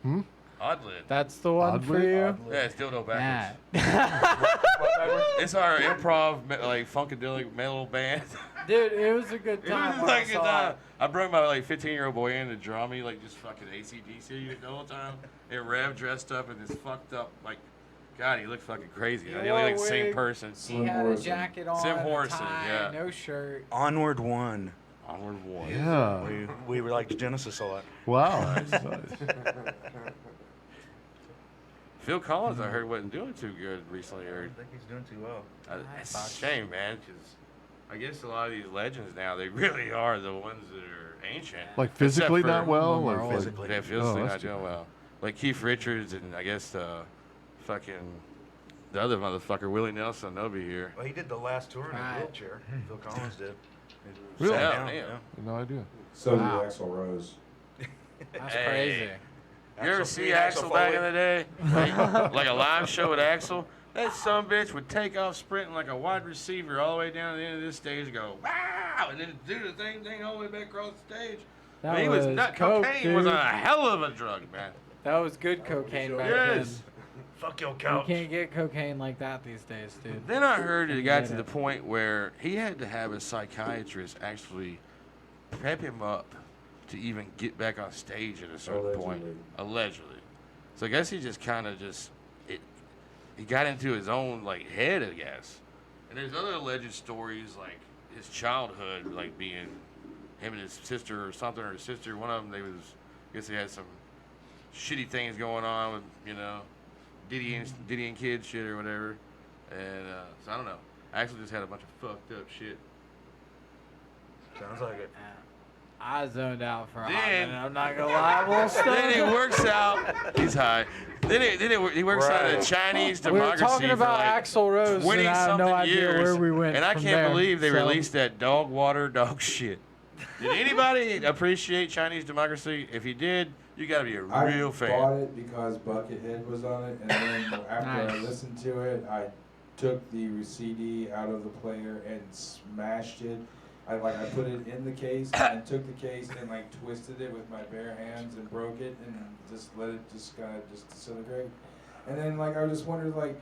Hmm? Oddlid. That's the one for Oddly? you. Yeah, it's dildo backwards. Matt. It's our improv, like funkadelic metal band. Dude, it was a good It time. was when I like a saw time. it. I brought my like 15-year-old boy in to draw me like just fucking AC/DC the whole time. And Rev dressed up in this fucked up like, God, he looked fucking crazy. He He wore looked a like the same wig. person. He Slim had a Morrison. jacket on, Slim a Morrison, tie, yeah. no shirt. Onward One. Onward one. Yeah. We liked Genesis a lot. Wow. Nice. Phil Collins, I heard, wasn't doing too good recently. I think he's doing too well. It's a shame, man, because I guess a lot of these legends now, they really are the ones that are ancient. Like physically Except for- not well? When we're Like, old. Physically. Yeah, physically Oh, not that's doing too well. Like Keith Richards and I guess fucking the other motherfucker, Willie Nelson, they'll be here. Well, he did the last tour in a Right. wheelchair. Phil Collins did. He Really? sat Yeah, down, damn. yeah. No idea. So Wow. did Axl Rose. That's Hey. crazy. You ever Axl see Foley. Axel back in Foley. the day? Like a live show with Axel? That sumbitch would take off sprinting like a wide receiver all the way down to the end of this stage and go, wow, and then do the same thing all the way back across the stage. That He was not, coke, cocaine was dude. a hell of a drug, man. That was good cocaine back Yes. Fuck your then. You couch. can't get cocaine like that these days, dude. Then I heard it got to Get the it. point where he had to have a psychiatrist actually prep him up to even get back on stage at a certain point. Allegedly. So I guess he just kind of he got into his own like head, I guess. And there's other alleged stories like his childhood, like being him and his sister or something, or his sister, one of them, I guess they had some shitty things going on with, Diddy and kid shit or whatever. And so I don't know. I actually just had a bunch of fucked up shit. Sounds like it. I zoned out for a hot Then- minute. I'm not gonna lie, a little stuff. Then he works out. He's high. Then he works out at a Chinese We were democracy talking about for like Axl Rose, 20 and I have something no idea years. where we went And I from can't there, believe they so- released that dog water, dog shit. Did anybody appreciate Chinese democracy? If you did, you got to be a real I fan. bought it because Buckethead was on it, and then after I Nice. listened to it, I took the CD out of the player and smashed it. I put it in the case and took the case and like twisted it with my bare hands and broke it and just let it just kind of just disintegrate. And then like I just wondered like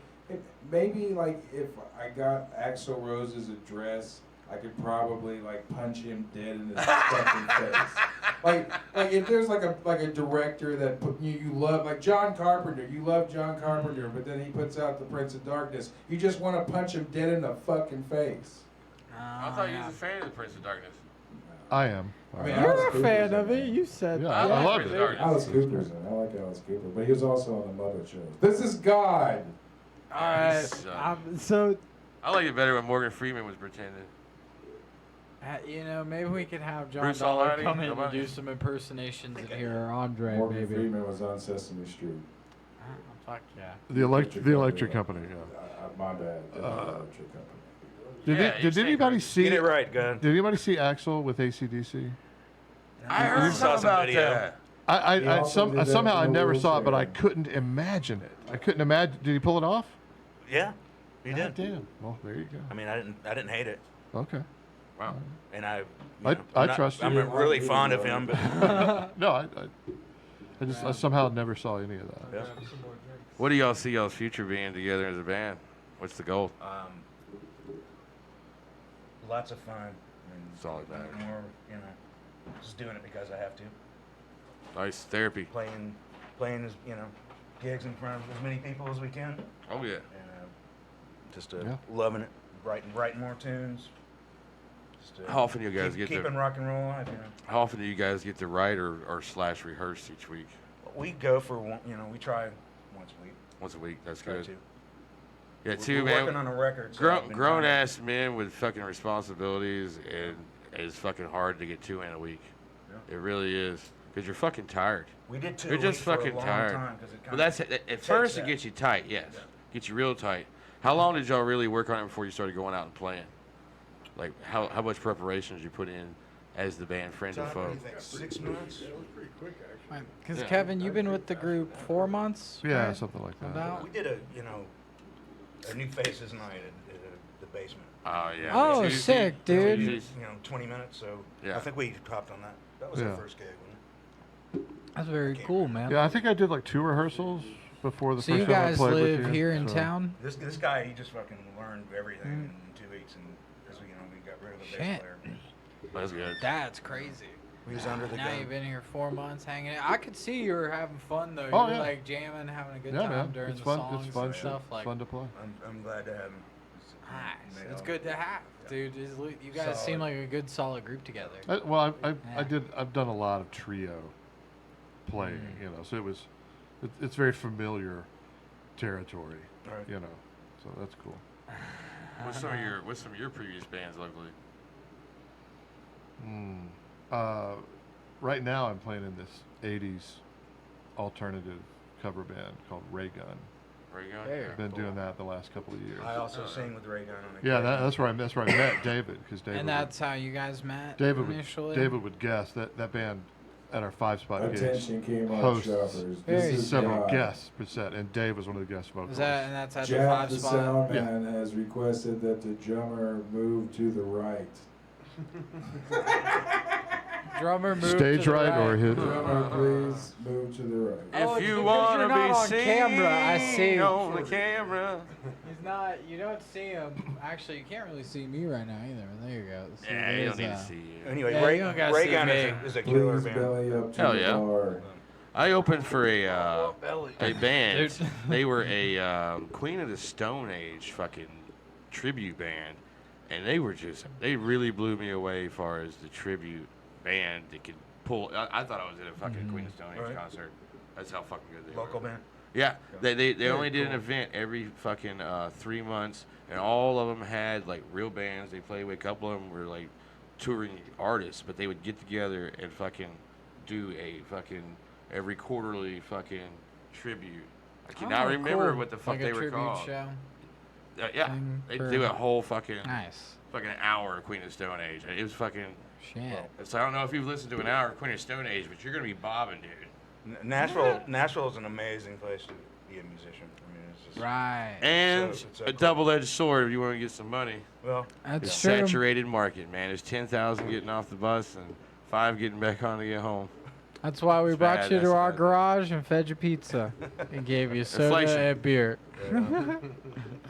maybe like if I got Axl Rose's address, I could probably like punch him dead in his fucking face. Like if there's like a director that you love, like John Carpenter, you love John Carpenter, but then he puts out The Prince of Darkness, you just want to punch him dead in the fucking face. I thought you was a fan of the Prince of Darkness. I am. I mean, You're Alice a fan Cooper's of in it. there. You said Yeah, I I like love Prince it. of Darkness. Alice Cooper's in it. I like Alice Cooper, but he was also on the Mother show. This is God. All right. He's, So, I like it better when Morgan Freeman was pretending. you know, maybe we could have John Bruce Dollar Almighty, come in and nobody? do some impersonations in here, or Andre, Morgan maybe. Freeman was on Sesame Street. Fuck yeah. The electric company. Yeah. My bad. The electric company. Did, Yeah, it, you're did saying anybody right. see? Get it right, gun. Did anybody see Axel with ACDC? I heard Saw something some about video. that. He I also did that somehow I in a never saw it, but I wheelchair. couldn't imagine it. I couldn't imagine. Did he pull it off? Yeah, he God did. damn. Well, there you go. I mean, I didn't hate it, Okay. Wow. and I trust you. I'm really fond of him, but No, I somehow never saw any of that. yeah. What do y'all see y'all's future being together as a band? What's the goal? Lots of fun. And Solid band. More, just doing it because I have to. Nice therapy. Playing, as gigs in front of as many people as we can, Oh yeah. and just Yeah. loving it. Writing more tunes. Just, How often do you guys get keeping to? rock and roll alive? How often do you guys get to write or slash rehearse each week? We go for one. We try once a week. Once a week. That's Try good. to. Yeah, We're too, working man. on a record. So I've been Grown trying to- ass men with fucking responsibilities, and it's fucking hard to get 2 in a week. Yeah. It really is, because you're fucking tired. We did 2 You're a just week for fucking a long tired. time 'cause it But kinda that's at takes first it that. gets you tight, yes. Yeah. Gets you real tight. How long did y'all really work on it before you started going out and playing? Like how much preparation did you put in as the band Friends and Todd, what do Foe? you think? 6 months? It was pretty quick, actually. Because Yeah. Kevin, you've been with the group 4 months. Yeah, right? something like that. About. We did a New Faces night at the basement. Oh yeah. Oh, Tuesday- sick, dude. Tuesdays. 20 minutes. So Yeah. I think we hopped on that. That was Yeah. our first gig, wasn't it? That's very cool, man. Yeah, I think I did like 2 rehearsals before the So first you time I guys played with live you, here in so- town? This guy, he just fucking learned everything Mm. in 2 weeks, and because we got rid of the bass Shit. player. That's good. That's crazy. We was under the Now gun. you've been here 4 months hanging out. I could see you were having fun though. You Oh, were yeah. like jamming, having a good Yeah, time man. during It's the fun. songs It's fun and shit. stuff. It's Like, fun to play. I'm glad to have him. nice. Made It's all- good to have, dude. You guys seem Solid. like a good, solid group together. Well, Yeah. I've done a lot of trio playing, so it's very familiar territory, Right. so that's cool. What's some of your previous bands locally? Right now I'm playing in this 80s alternative cover band called Ray Gun. Ray Gun? Very I've been cool. doing that the last couple of years. I also sing with Ray Gunn on it. Yeah, that's where I met David, because David And that's how you guys met David initially? would guess that band at our 5-spot gigs Attention Kmart hosts shoppers. Very This is several God. guests per set, and Dave was one of the guest vocalists. and that's at Jack the the 5 spot? sound man has requested that the drummer move to the right. Drummer moved Stage to the right or his? Drummer, please move to the right. Oh, If it's you because want you're to not be on seen camera, I see. on the camera. He's not. You don't see him. Actually, you can't really see me right now either. There you go. See, Yeah, you don't need there's, to see you. Anyway, Yeah, you don't gotta Ray see Gunn me. is a killer Please band. belly up to Hell the yeah. bar. I opened for a band. Dude. They were a Queen of the Stone Age fucking tribute band, and they really blew me away as far as the tribute band that could pull. I thought I was at a fucking Queen of the Stone Age Right. concert. That's how fucking good they Local were. band. Yeah, they Very only did an cool. event every fucking 3 months, and all of them had like real bands they played with. A couple of them were like touring artists, but they would get together and fucking do a fucking every quarterly fucking tribute. I cannot remember cool. what the fuck like they a were tribute called. Show. Yeah, thing they for- do a whole fucking Nice. hour of Queen of the Stone Age. It was fucking Shit. So I don't know if you've listened to an hour of Queen of Stone Age, but you're gonna be bobbing, dude. Nashville is an amazing place to be a musician. I mean, it's just Right. And it's so a cool. double-edged sword if you want to get some money. Well, That's It's true. saturated market, man. There's 10,000 getting off the bus and 5 getting back on to get home. That's why we It's brought bad, you that's to our bad. garage and fed you pizza and gave you soda Inflation. and beer.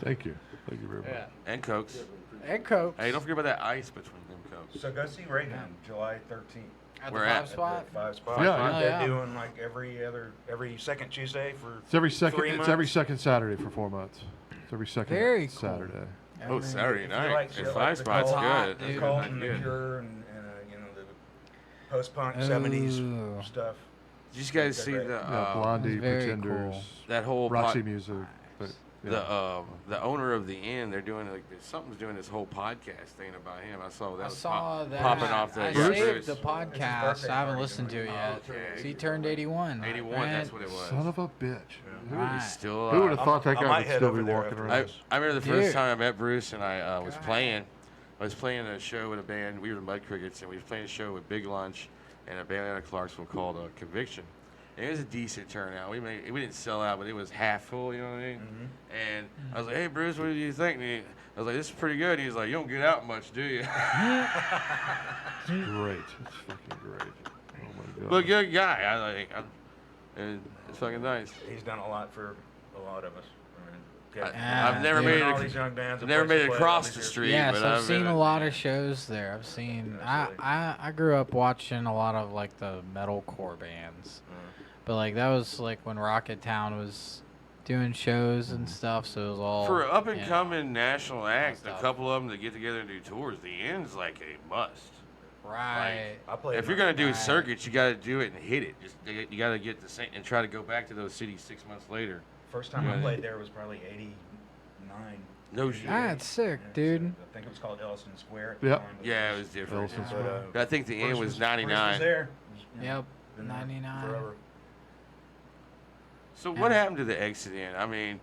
Thank you. Thank you very much. Yeah. And Cokes. And Coke. Hey, don't forget about that ice between them Cokes. so go see Reagan July 13th. At We're the at- Five Spot. At the 5 spot. Yeah, They're yeah. doing like every second Tuesday for It's every second. 3 It's every months. second Saturday for 4 months. It's every second Very cool. Saturday. Oh, Saturday If you night. like At shit 5 like the Spot's Cult- good. dude. That's Cult good. and the Good. Cure and the post-punk 70s Ooh. stuff. Did you guys They're see great. the Yeah, Blondie, very Pretenders, cool. that whole Roxy Music. But, the owner of the inn? They're doing like something's doing this whole podcast thing about him. I saw that I was saw that. popping off the I Bruce? saved the It's his podcast. birthday I haven't party listened to it tonight. yet. Okay. So he turned 81. 81. right? That's what it was. Son of a bitch. Who Right. is still Who would have alive? thought that I guy might would head still over be there walking after around? this. I remember the first Dude. time I met Bruce and I was God. playing. I was playing a show with a band. We were the Mud Crickets, and we was playing a show with Big Lunch and a band out of Clarksville called Conviction. And it was a decent turnout. We didn't sell out, but it was half full. You know what I mean? Mm-hmm. And I was like, "Hey, Bruce, what do you think?" And I was like, "This is pretty good." He's like, "You don't get out much, do you?" Great. It's fucking great. Oh my god. But good guy. And it's fucking nice. He's done a lot for a lot of us. I mean, Yeah, I've never dude. made giving it. all these young bands a Never place made to it play across all the these years. street. Yes, but I've I've seen been- a lot of shows there. I've seen. I grew up watching a lot of like the metalcore bands, but like that was like when Rocket Town was doing shows and stuff. So it was all For an up and you know. coming national act, a stuff. couple of them that get together and do tours, the end's like a must. Right. I played If you're gonna do Right. circuits, you gotta do it and hit it. You gotta get the same and try to go back to those cities 6 months later. First time Yeah. I played there was probably 89. No shit. That's sick, Yeah, dude. I think it was called Elliston Square. At the Yep. time, but Yeah, it was different. Elliston But, Square. I think the end Bruce was Bruce 99. was there. You know, Yep. been there 99. Forever. So what happened to the exit in? I mean,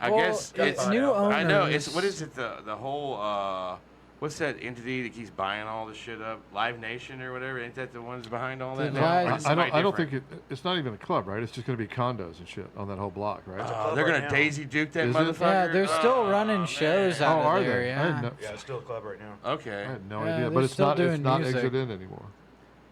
I Well, guess it's it's. new owners. I know it's. What is it? The whole. What's that entity that keeps buying all the shit up? Live Nation or whatever? Ain't that the ones behind all that? The now? Live- Or I is don't. somebody I don't different? think it's not even a club, right? It's just going to be condos and shit on that whole block, right? It's a Oh, club they're right gonna now. Daisy Duke that Is it? motherfucker. Yeah, they're still Oh, running shows man. out Oh, of are there. they? I Yeah. had no, Yeah, it's still a club right now. Okay. I had no Yeah, idea. they're But it's still not. It's doing not music. exit in anymore.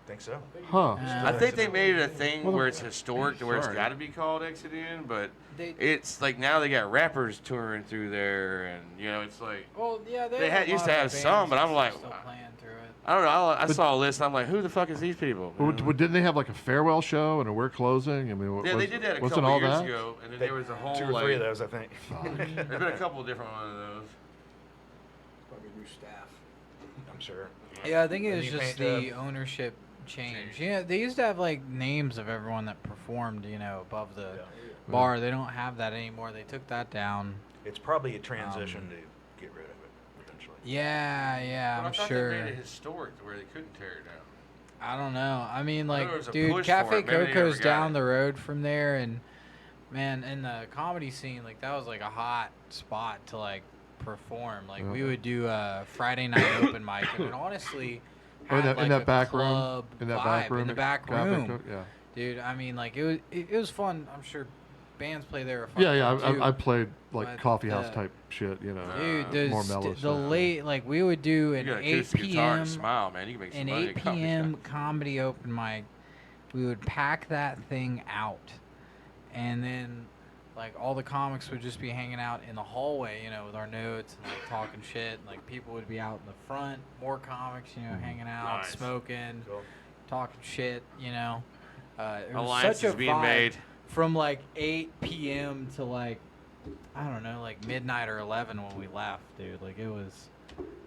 Think so. Huh. I think they made it a thing Well, where it's historic to where it's sorry. got to be called Exit In, but They- it's like now they got rappers touring through there, and you know it's like Well, yeah, They had- a used lot to of have some, bands but I'm like, still playing through it. I don't know. I saw a list. I'm like, who the fuck is these people? Well, didn't they have like a farewell show and a we're closing? I mean, Yeah, they did that a wasn't couple all years that? ago, and then there was a whole 2 or like. 3 of those, I think. There's been a couple different one of those. Probably new staff. I'm sure. Yeah, I think it The was new just paint the ownership change. Yeah, they used to have like names of everyone that performed, you know, above the Yeah. bar. They don't have that anymore. They took that down. It's probably a transition to get rid of it eventually. Yeah, yeah, But I I'm thought sure. they made it historic to where they couldn't tear it down. I don't know. I mean, I know like, there was a dude, push for Cafe it. Maybe they never Coco's got down it. the road from there, and man, in the comedy scene, like that was like a hot spot to like perform. Like we Yeah. would do a Friday night open mic, and it honestly Oh, in had, that, in like, that a back room. club In that vibe back room. in the at back Cafe room, Cook? Yeah. dude. I mean, like it was fun. I'm sure bands play there. Are fun Yeah, yeah. too. I played like But coffee house the- type shit, you know. Dude, the, more mellow the stuff. late, like we would do You an got an 8 acoustic guitar p.m. and smile, man. You can make some an money 8 at coffee p.m. shop. comedy open mic. We would pack that thing out, and then like all the comics would just be hanging out in the hallway, you know, with our notes and like talking shit. And, like people would be out in the front, more comics, you know, hanging out, Nice. smoking, Cool. talking shit, you know. It was Alliances such a being vibe made. from like 8 p.m. to like I don't know, like midnight or 11 when we left, dude. Like it was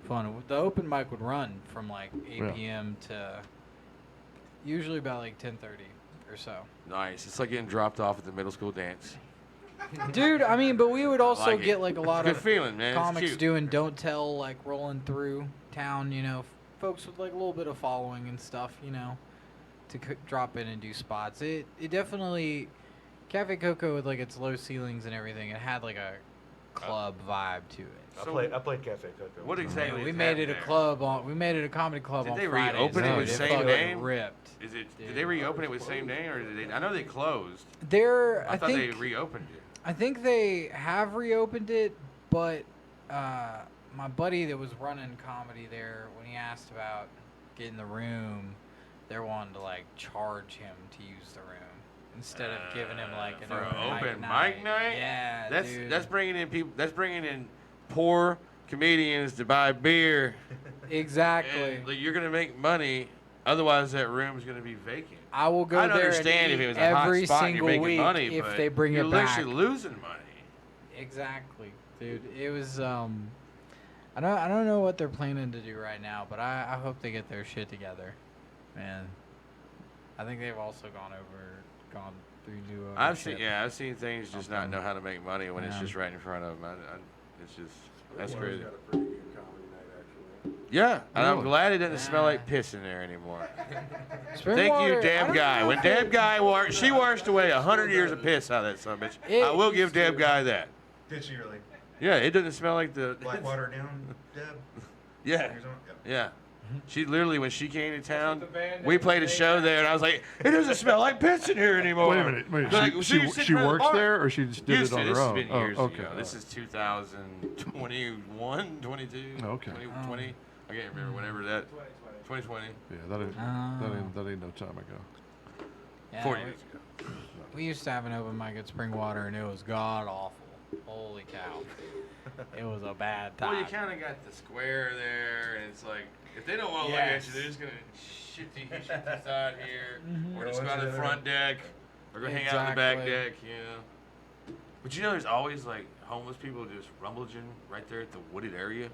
fun. The open mic would run from like 8 Yeah. p.m. to usually about like 10:30 or so. Nice. It's like getting dropped off at the middle school dance. Dude, I mean, but we would also like it. get like a lot It's a of good feeling, man. It's comics cute. doing don't tell, like rolling through town, you know, folks with like a little bit of following and stuff, you know, to drop in and do spots. It definitely Cafe Coco with like its low ceilings and everything. It had like a club vibe to it. I played Cafe Coco. What exactly? Yeah, we is made it a happening club on. We made it a comedy club Did on they Fridays. reopen it with dude. the same fucking name? Ripped. Is it? Did Dude. they reopen it with the same name, or did they? I know they closed. There, I I thought think they reopened it. I think they have reopened it, but my buddy that was running comedy there, when he asked about getting the room, they're wanting to like charge him to use the room instead of giving him like an for open mic night. Yeah, dude. That's bringing in people. That's bringing in poor comedians to buy beer. exactly. And, like, you're gonna make money. Otherwise, that room's gonna be vacant. I will go I'd there understand and if it was eat a hot every spot and you're single making week money, if but they bring you're it back. literally losing money. Exactly, dude. It was I don't know what they're planning to do right now, but I hope they get their shit together, man. I think they've also gone through new ownership. I've seen things just not know how to make money when it's Yeah. just right in front of them. It's just that's Florida's crazy. got a pretty good comedy night, actually. Yeah, and I'm Really? glad it doesn't smell Yeah. like piss in there anymore. Spring Thank water, you, I Deb don't Guy. know When if Deb it- Guy she washed away 100 years of piss out of that son of a bitch. I will give Deb Guy that. Did she really? Yeah, it doesn't smell like the Blackwater down, Deb? Yeah, Years on? yeah. She literally, when she came to town, the band we name played a is. show there, and I was like, "It doesn't smell like piss in here anymore." Wait a minute. Wait. Like, She was sitting she in front of the works bar. there, or she just did Used it to. on This her has own? been years okay. ago. This is 2021, 22, Okay. 2020. I can't remember. Whenever that 2020, Yeah, that ain't no time ago. Yeah, 4 we- years ago. We used to have an open mic at Springwater, and it was god awful. Holy cow! It was a bad time. Well, you kind of got the square there, and it's like if they don't want to Yes. look at you, they're just gonna shit this side here, Mhm. or just Go go on into the the front deck, or go hang out in the back Exactly. deck, you know. But you know, there's always like homeless people just rummaging right there at the wooded area.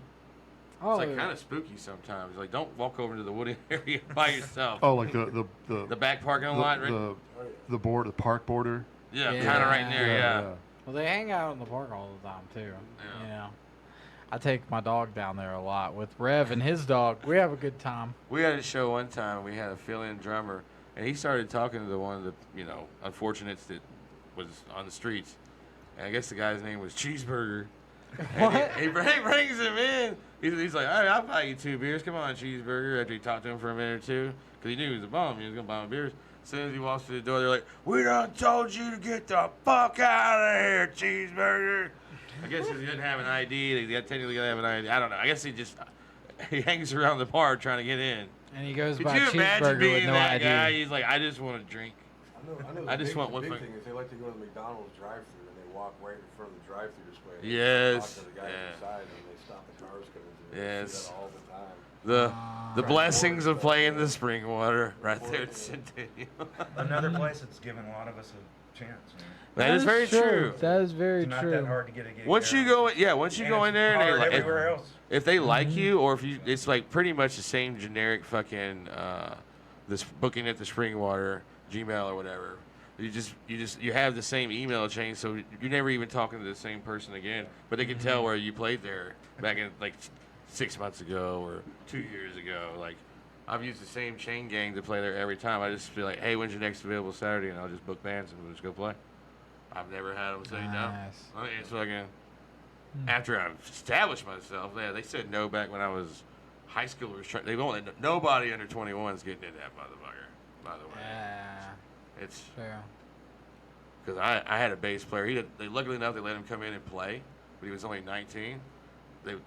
Oh, It's like kind of spooky sometimes. Like, don't walk over to the wooded area by yourself. Oh, like the The back parking lot, right? the park border. Yeah, Yeah. kind of right in there. Yeah. well, they hang out in the park all the time too. Yeah. You know, I take my dog down there a lot with Rev and his dog. We have a good time. We had a show one time. We had a fill-in drummer, and he started talking to one of the, unfortunates that was on the streets. And I guess the guy's name was Cheeseburger. And What? he brings him in. He's like, all right, I'll buy you 2 beers. Come on, Cheeseburger. After he talked to him for a minute or two, because he knew he was a bum. He was going to buy him beers. As soon as he walks through the door, they're like, we done told you to get the fuck out of here, Cheeseburger. I guess he didn't have an ID. They technically got to have an ID. I don't know. I guess he hangs around the bar trying to get in. And he goes Could by you imagine cheeseburger being with no that ID. guy? He's like, I just want to drink. I I just want one big fuck- thing is they like to go to the McDonald's drive-through and they walk right in front of the drive-through display. And Yes, Talk to the guy yeah. inside and they stop the cars coming through. Yes. They do that all the time. The blessings of playing the spring water right there at Centennial. Another place that's given a lot of us a chance. Man. That is very true. That is very It's not true. that hard to get a gig. Once you there. go, once you And go it's in there, and hard they like, everywhere else. if they like you, or if you, it's like pretty much the same generic fucking this booking at the spring water Gmail or whatever. You have the same email chain, so you're never even talking to the same person again. But they can tell where you played there back in like 6 months ago or 2 years ago. Like I've used the same chain gang to play there every time. I just feel like, hey, when's your next available Saturday? And I'll just book bands and we'll just go play. I've never had them say no. Nice. I mean, it's fucking. After I've established myself, yeah, they said no back when I was high schoolers. They won't. Nobody under 21 is getting in that motherfucker. By the way, Yeah, it's true. because I had a bass player. They luckily enough they let him come in and play, but he was only 19.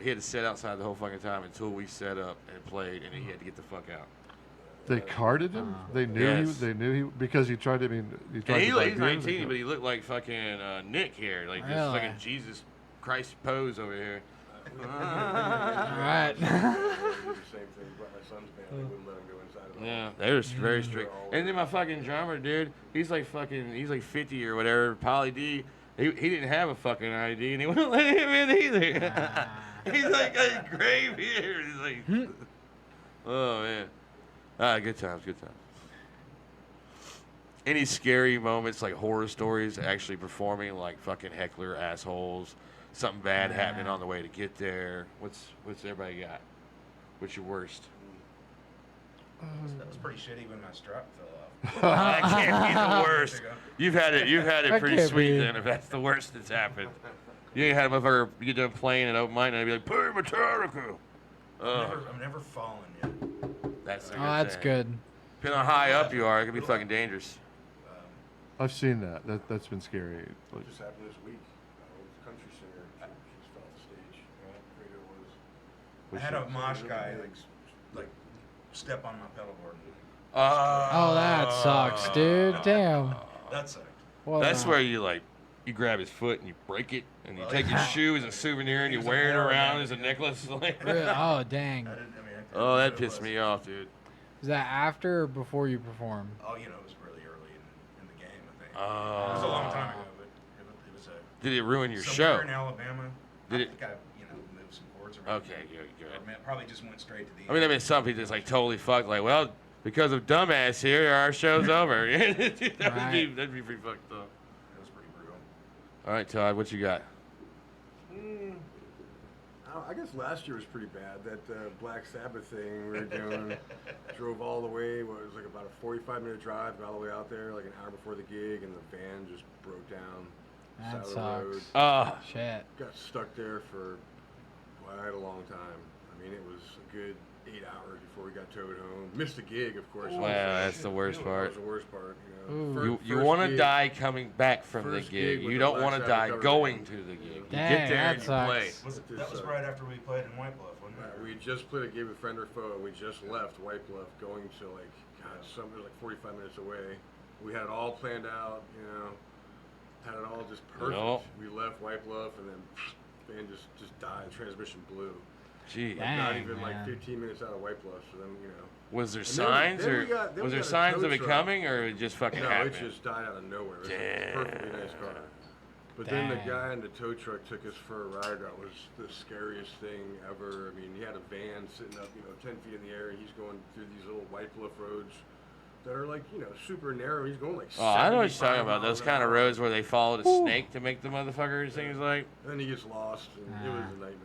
He had to sit outside the whole fucking time until we set up and played, and he had to get the fuck out. They carded him. They knew Yes. They knew he because he tried to. I mean, he tried And to buy he's beers. 19, but he looked like fucking Nick here, like this Really? fucking Jesus Christ pose over here. All right. They do the same thing. But my son's band, they wouldn't let him go inside of the Yeah, they were very strict. And then my fucking drummer, dude, he's like 50 or whatever. Pauly D, he didn't have a fucking ID, and he wouldn't let him in either. He's like a gray beard. He's like, oh man, good times, good times. Any scary moments, like horror stories, actually performing, like fucking heckler assholes, something bad happening on the way to get there. What's everybody got? What's your worst? That was pretty shitty when my strap fell off. That can't be the worst. You've had it That pretty can't sweet be. then, if that's the worst that's happened. You ain't had a motherfucker get done playing an open mic and I'd be like, "Play Metallica." I've never fallen yet. That's a Oh, that's thing. good. Depending on how high up you are, it can be fucking dangerous. I've seen that. That's been scary. It just happened this week. The country singer, she just fell off the stage. I forget who it was. I had a mosh guy like step on my pedal board. Oh, that sucks, dude. Damn. That sucked. Well, That's where you like, you grab his foot and you break it, and you take his shoe as a souvenir and you wear it around as a necklace. Like, Oh, dang. oh, that pissed me off, dude. Is that after or before you perform? Oh, it was really early in the game, I think. It was a long time ago, but it was a. Did it ruin your somewhere show? in Alabama. Did I it? think I moved some chords around. Okay, good. Or probably just went straight to the. I mean, there been some people just like totally fucked. Like, well, because of dumbass here, our show's over. That'd be pretty fucked up. It was pretty brutal. All right, Todd, what you got? I guess last year was pretty bad. That Black Sabbath thing we were doing, drove all the way. What, it was like about a 45-minute drive, got all the way out there, like an hour before the gig, and the van just broke down. That side of the road. sucks. Shit. Got stuck there for quite a long time. I mean, it was a good 8 hours before we got towed home. Missed the gig, of course. Wow, that's the worst That part. was the worst part. Ooh. You First want to gig- die coming back from the first gig. gig with You the don't Black want to Sabbath die cover going band. to the gig. You Dang, get there that and you play. sucks. That was right after we played in White Bluff, wasn't it? We just played a gig with Friend or Foe, and we just left White Bluff, going to somewhere like 45 minutes away. We had it all planned out, had it all just perfect. Yep. We left White Bluff, and then band just died. Transmission blew. Gee. Dang, Not even like man. 15 minutes out of White Bluff, so then Was there then- signs then or we got- then was we there got a signs tow of it truck. coming or it just fucking No, happened? it just died out of nowhere. It was Damn. a perfectly nice car. But then the Dang. guy in the tow truck took us for a ride. That was the scariest thing ever. I mean, he had a van sitting up, 10 feet in the air, and he's going through these little White Bluff roads that are like, super narrow. He's going like Oh, I know what you're 75 talking about. miles Those an kind of hour. roads where they followed a snake to make the motherfucker, it seems like. And then he gets lost, and it was a nightmare.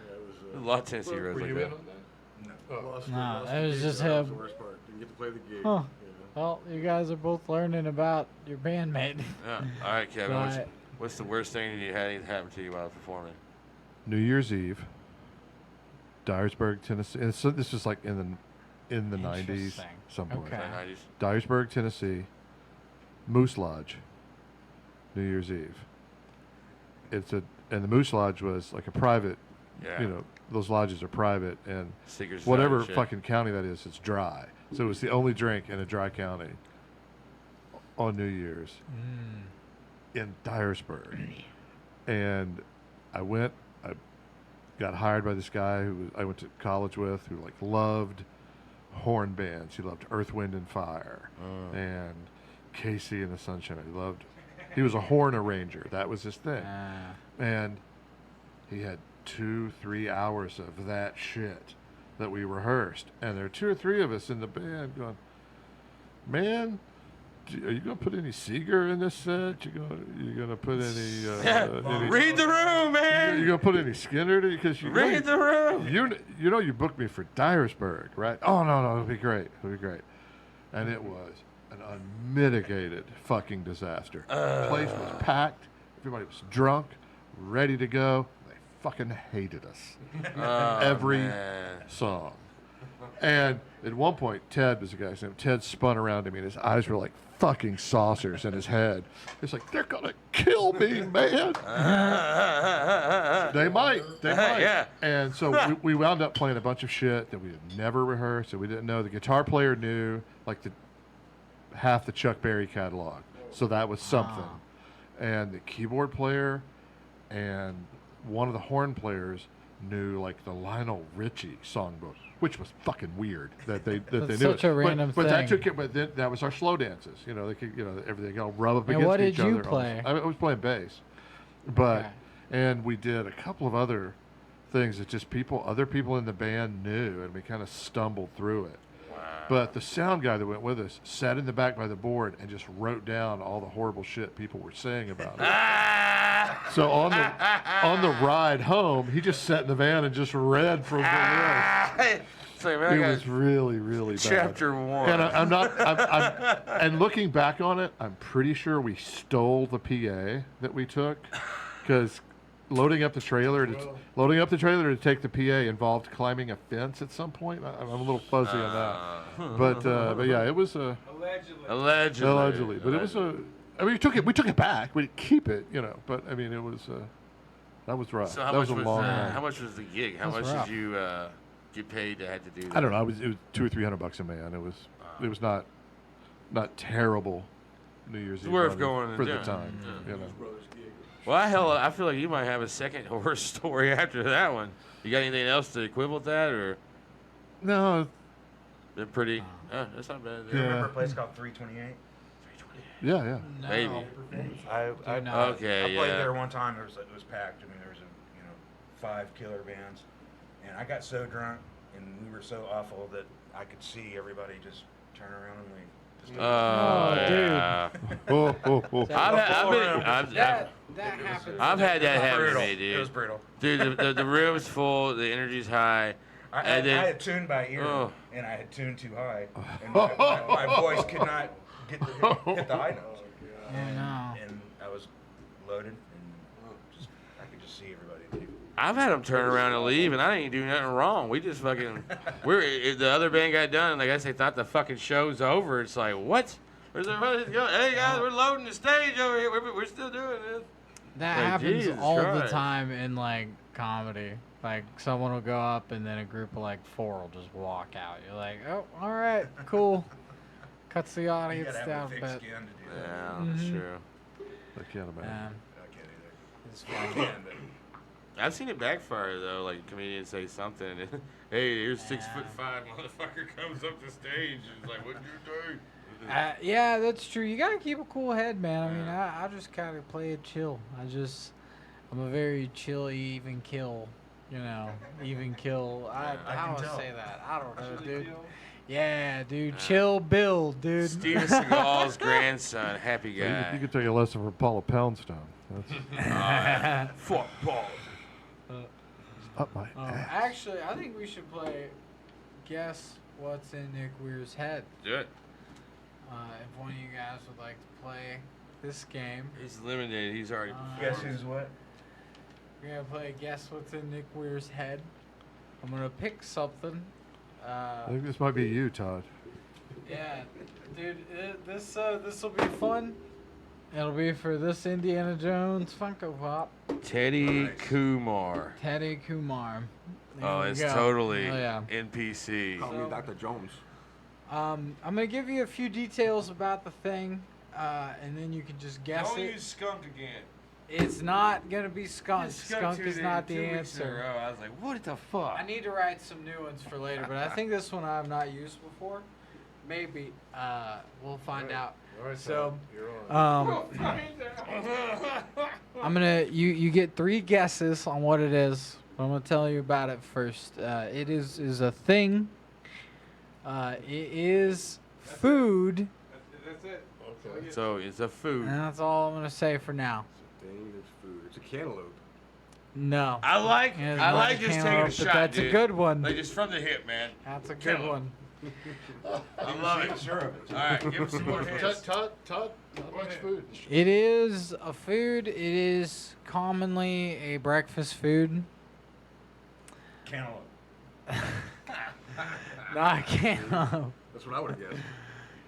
Yeah, it was There's a lot of Tennessee roads like that. lost No, lost it the was gig, just so that was him. the worst part. Didn't get to play the gig. Huh. Well, you guys are both learning about your bandmate. Yeah. All right, Kevin. But- What's the worst thing you had happen to you while performing? New Year's Eve, Dyersburg, Tennessee. And so this was like in the 90s, Interesting. somewhere. Okay. Like 90s? Dyersburg, Tennessee, Moose Lodge, New Year's Eve. And the Moose Lodge was like a private, Yeah. those lodges are private, and Secret whatever society shit. fucking county that is, it's dry. So it was the only drink in a dry county on New Year's in Dyersburg. And I got hired by this guy I went to college with, who like loved horn bands. He loved Earth, Wind, and Fire and Casey and the Sunshine. He was a horn arranger. That was his thing. And he had 2-3 hours of that shit that we rehearsed. And there are 2 or 3 of us in the band going, man, are you going to put any Seeger in this set? You going to put any... Read the room, man! You going to put any Skinner? Because Read the room! You booked me for Dyersburg, right? Oh, no, it'll be great. It'll be great. And it was an unmitigated fucking disaster. The place was packed. Everybody was drunk, ready to go. They fucking hated us. Every song. And at one point, Ted was the guy's name. Ted spun around to me, and his eyes were like fucking saucers in his head. It's like, they're going to kill me, man. They might. Yeah. And so we wound up playing a bunch of shit that we had never rehearsed, and we didn't know. The guitar player knew like half the Chuck Berry catalog, so that was something. And the keyboard player and one of the horn players knew like the Lionel Richie songbook, which was fucking weird that they That's knew such it. a random but that thing. took it. But then that was our slow dances. They could everything all rub up And against what each did you other. play? I was playing bass, but Okay. and we did a couple of other things that just other people in the band knew, and we kind of stumbled through it. But the sound guy that went with us sat in the back by the board and just wrote down all the horrible shit people were saying about it. So on the ride home, he just sat in the van and just read from the list. So, man, It was really, really bad. Chapter 1. And I'm not. And looking back on it, I'm pretty sure we stole the PA that we took, because loading up the trailer to take the PA involved climbing a fence at some point. I'm a little fuzzy on that, but yeah, it was Allegedly. but it was a. I mean, we took it back. We didn't keep it, but I mean, it was that was rough. So how that much was a long night. how much was the gig? How That's much rough. did you get paid to have to do that? I don't know. It was $200 or $300 a man. It was not terrible. New Year's Eve worth money going and for the doing. time. Yeah. Brothers gig. Well, hell, I feel like you might have a second horror story after that one. You got anything else to equivalent that, or No, they're pretty? That's not bad. Do you Yeah. remember a place called 328? yeah. No. Maybe. I not. Okay, I played yeah. there one time. It was packed. I mean, there was 5 killer bands, and I got so drunk and we were so awful that I could see everybody just turn around and leave. Just Oh, dude. yeah. Oh. That happens. I've had that happen to brutal. me, dude. It was brutal. Dude, the room's full, the energy's high. I And then- had tuned by ear, Oh. and I had tuned too high, and my voice could not hit the high notes. Oh, no. And I was loaded, and I could just see everybody leave. I've had them turn around and leave, and I ain't do nothing wrong. We just fucking, the other band got done, and I guess they thought the fucking show's over. It's like, what? Where's everybody going? Hey guys, we're loading the stage over here. We're still doing this. That Like, happens Jesus all the Christ. time in like comedy. Like someone will go up and then a group of like 4 will just walk out. You're like, oh, all right, cool. Cuts the You audience gotta have down a a thick bit. skin to do that. Yeah, that's Mhm. true. I can't imagine. I can't either. It's I fun. can, but I've seen it backfire though. Like comedians say something, and hey, here's 6'5" motherfucker comes up the stage and is like, "What'd you do?" Yeah, that's true. You gotta keep a cool head, man. I mean, I just kind of play it chill. I'm a very chill, even kill. Even kill. I How can do I tell. say that? I don't know, dude. Yeah, dude. Chill build, dude. Steven Seagal's grandson, happy You guy. could take a lesson from Paula Poundstone. That's Fuck balls. up my ass. Actually, I think we should play Guess What's in Nick Weir's Head. Do it. If one of you guys would like to play this game, He's eliminated. He's already. guess who's what? we're going to play Guess What's in Nick Weir's Head. I'm going to pick something. I think this might be you, Todd. Yeah, dude, this will be fun. It'll be for this Indiana Jones Funko Pop, Teddy Kumar. Teddy Kumar. There Oh, we it's go. totally Oh, yeah. NPC. Call So- me Dr. Jones. I'm gonna give you a few details about the thing, and then you can just guess Don't it. use skunk again. It's not gonna be skunk. Skunk is not the 2 weeks in a answer. row. I was like, what the fuck? I need to write some new ones for later, but I think this one I have not used before. Maybe. We'll find out. All right, So, you're on. I'm gonna you get 3 guesses on what it is. I'm gonna tell you about it first. It is a thing. It is food, That's it. Okay. So it's a food. and that's all I'm gonna say for now. Thing that's food. It's a cantaloupe. No. I like It is I not like just taking a cantaloupe, shot, but that's dude. a good one. Like just from the hip, man. That's a good Cantaloupe. one. I love it. Sure of it. All right, give us some more hints. Todd likes food. It is a food. It is commonly a breakfast food. Cantaloupe. Not cantaloupe. That's what I would have guessed.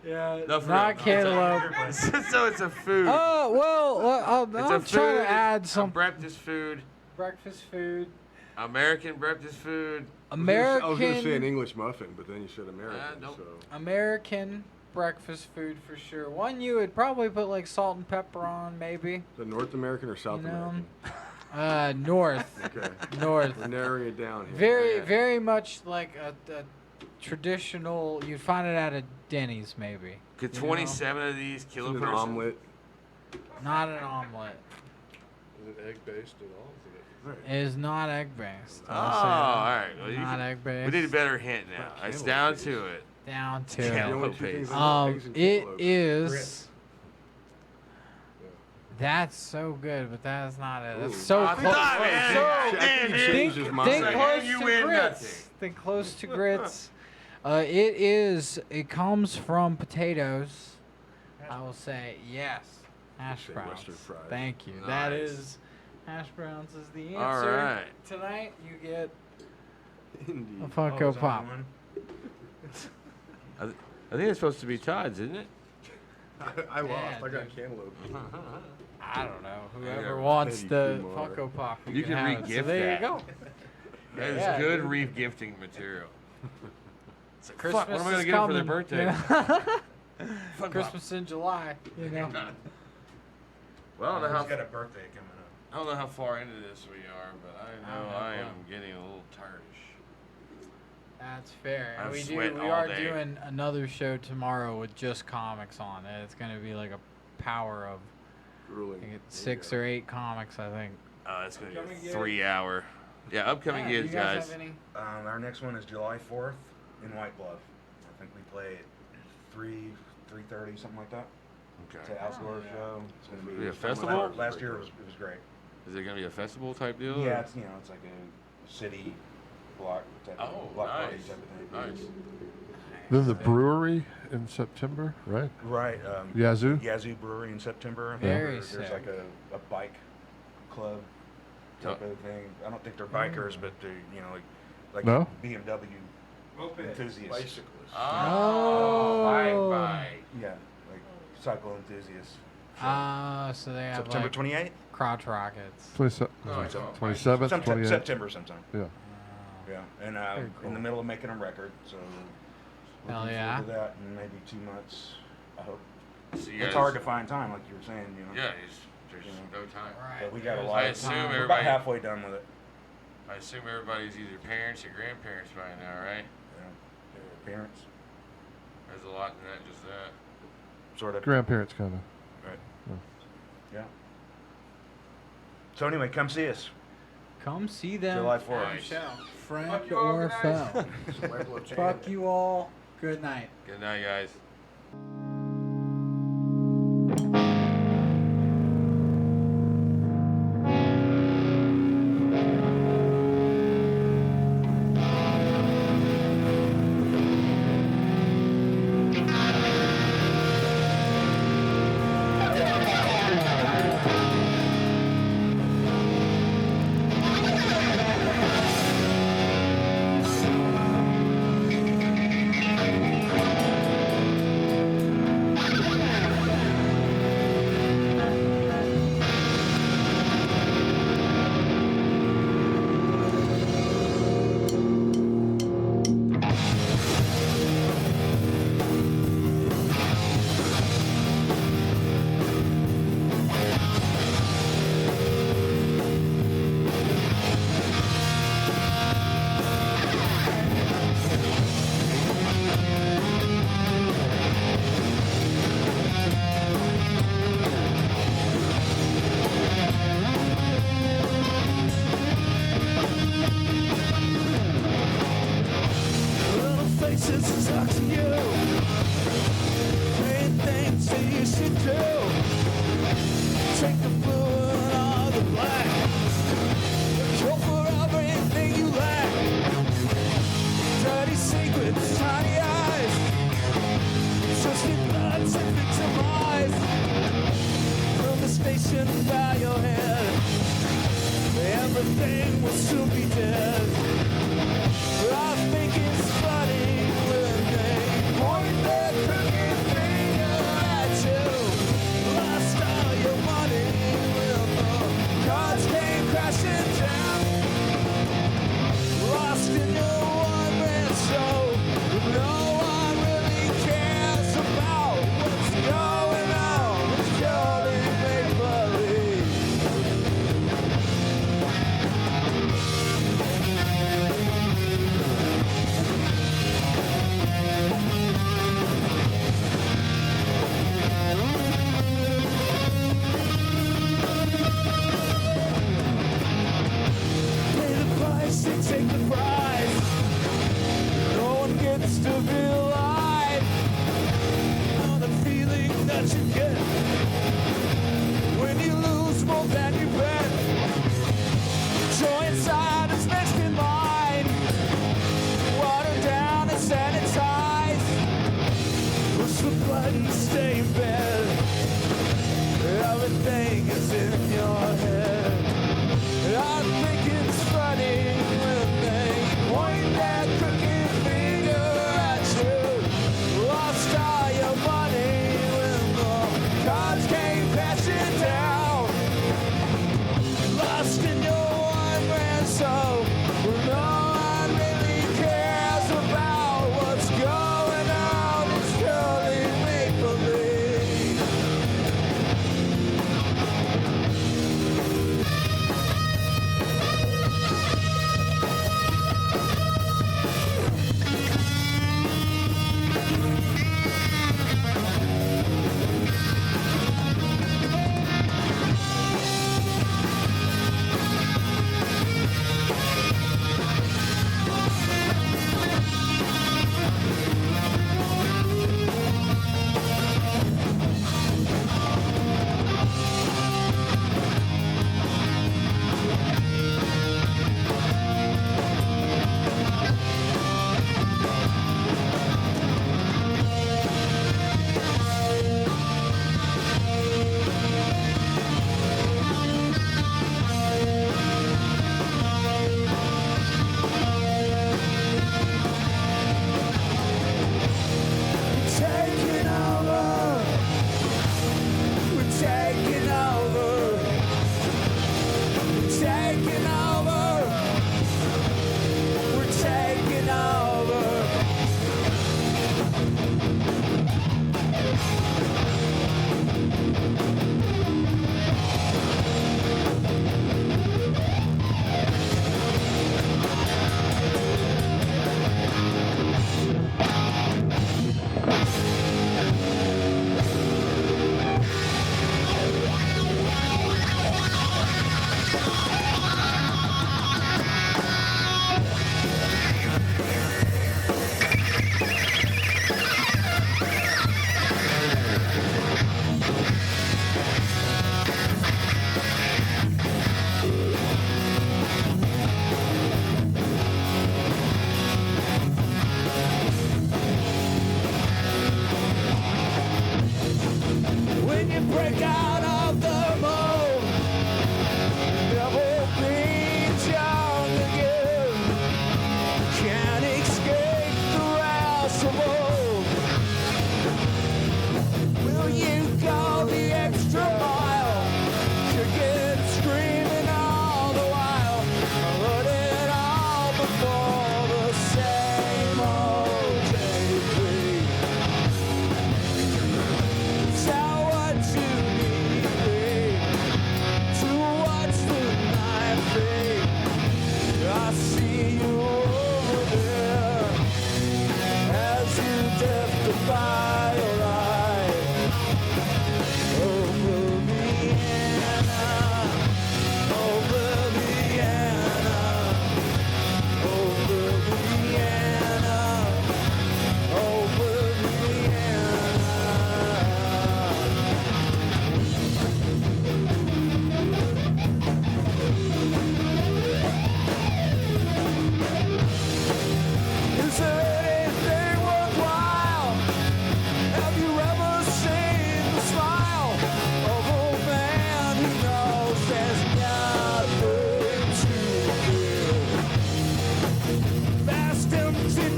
Yeah, No, for not real. cantaloupe. So it's a food. Oh well, It's I'll a try food. to add A some breakfast food. breakfast food. American breakfast food. I was going to say an American English muffin, but then you said American. nope. So American breakfast food for sure. One you would probably put like salt and pepper on, maybe. is it North American or South You know, American? North, Okay. north. We're narrowing it down here. Very, Yeah. very much like a traditional. You'd find it at a Denny's, maybe. Could You know? 27 of these kill a Is it person? an omelet? Not an omelet. Is it egg based at all? It is not egg based. Oh, all right. Well, you Not can- egg based. we need a better hint now. Not It's cantaloupe down based. to it. Down to The it. only Cantaloupe two things paste. I know, eggs and It cantaloupes. is. Grits. That's so good, but that is not it. That's Ooh. so I close. thought, man. So I think damn, he dude. changed his mind. Think Like, close you to win grits. nothing. Think close to grits. It comes from potatoes. I will say yes. Hash Say browns. Western fries. Thank you. That Nice. is Hash browns is the answer. All right. Tonight you get Indeed. a Funko it's Pop. only one? I think it's supposed to be Todd's, isn't it? I lost. Yeah, I got dude. cantaloupe. I don't know. Yeah, Whoever wants maybe the Kumar. Funko Pop, You can have it. So re-gift there that. you go. That is Yeah, good dude. re-gifting material. It's like, Christmas fuck, what am I is gonna get him for their coming. birthday? Yeah. Fun Christmas in July, you know. Well, I don't know He's how got a birthday coming up. I don't know how far into this we are, but I know Oh, I am wow. getting a little tiredish. That's fair. And I've we sweat all are day. doing another show tomorrow with just comics on it. It's gonna be like a power of Grueling. I think it's 6 or 8 comics, I think. It's gonna Upcoming be a gigs? 3-hour. Yeah, upcoming Yeah, gigs, you guys. guys. Have any? Our next one is July 4th in White Bluff. I think we play at 3:30, something like that. It's Okay. an outdoor yeah. show. It's gonna Be a be festival? Last year it was great. Is it gonna be a festival type deal? Yeah, or- it's it's like a city block type Oh, of block party nice. type of thing. Nice. Then the brewery in September, right? Right. Yazoo. Yazoo Brewery in September. I think Very there's sick. like a bike club type of thing. I don't think they're bikers, but they like No? BMW Moped. enthusiasts. Bicyclists. Oh, Oh. bike. Yeah, like cycle enthusiasts. So they have September like 28th. crotch rockets. 27th, Oh, 27th, Sometime 28th. September sometime. Yeah. Yeah, and Very in cool. the middle of making a record, so Hell looking yeah. forward to that in maybe 2 months. I hope. So you It's guys- hard to find time, like you were saying. Yeah, there's Yeah. no time. Right. But we got a there's lot I of assume time. We're about everybody- halfway done with it. I assume everybody's either parents or grandparents by now, right? Their parents, There's a lot in that, just that. sort of. Grandparents, kind of. Right. Yeah. Yeah. So anyway, come see us. Come see them. July at 4th. the show. Friend Fuck you all, or good night. foe. White Blood Fuck you all. Good night. Good night, guys. Little faces talk to you. Saying things that you should do. Take the blue and all the black. Go for everything you lack. Dirty secrets, tiny eyes. Twisted thoughts and victimized. From the station by your head. Everything will soon be dead. I think it's funny when they point their crooked finger at you. Lost all your money when the cards came crashing down. Lost in your one-man show. No one really cares about what's going on. It's purely make-believe. Pay the price, they take the prize. No one gets to be alive. Know the feeling that you get when you lose more than you bet. Joy inside is mixed in mind. Watered down and sanitized. Push the button, stay in bed. Everything is in your head.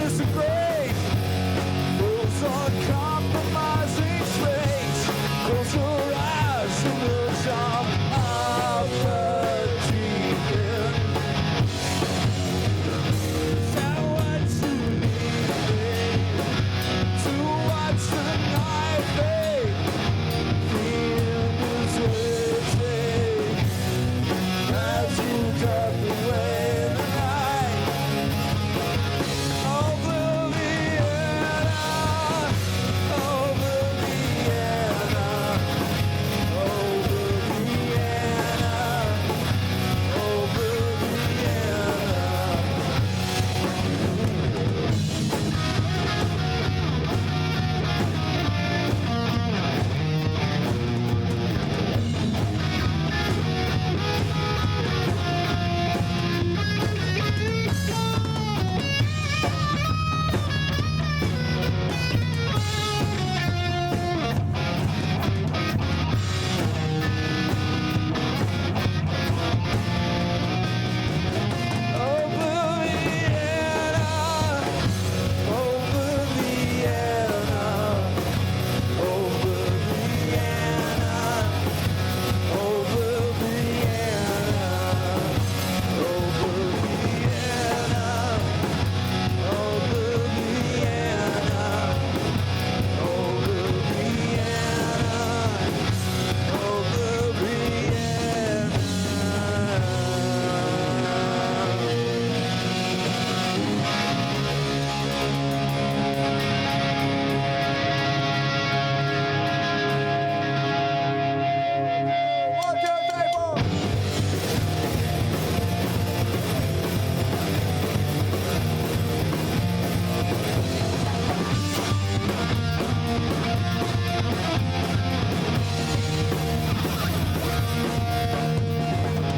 disagree. Those uncompromising traits. Close your eyes and we'll jump off the deep end. Is that what you need? To watch the night fade. The end is waiting as you cut the way the night. Oblivion, oblivion,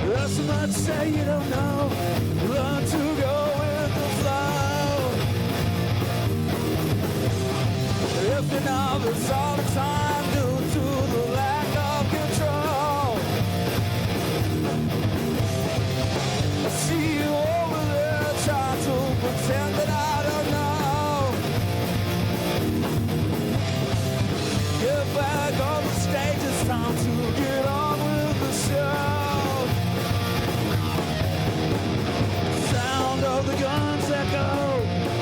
There's so much say you don't know. Learn to go with the flow. If you're novice all the time due to the lack of control, I see you over there trying to pretend that I don't know. Get back on the stage, it's time to get on with the show. Sound of the guns echo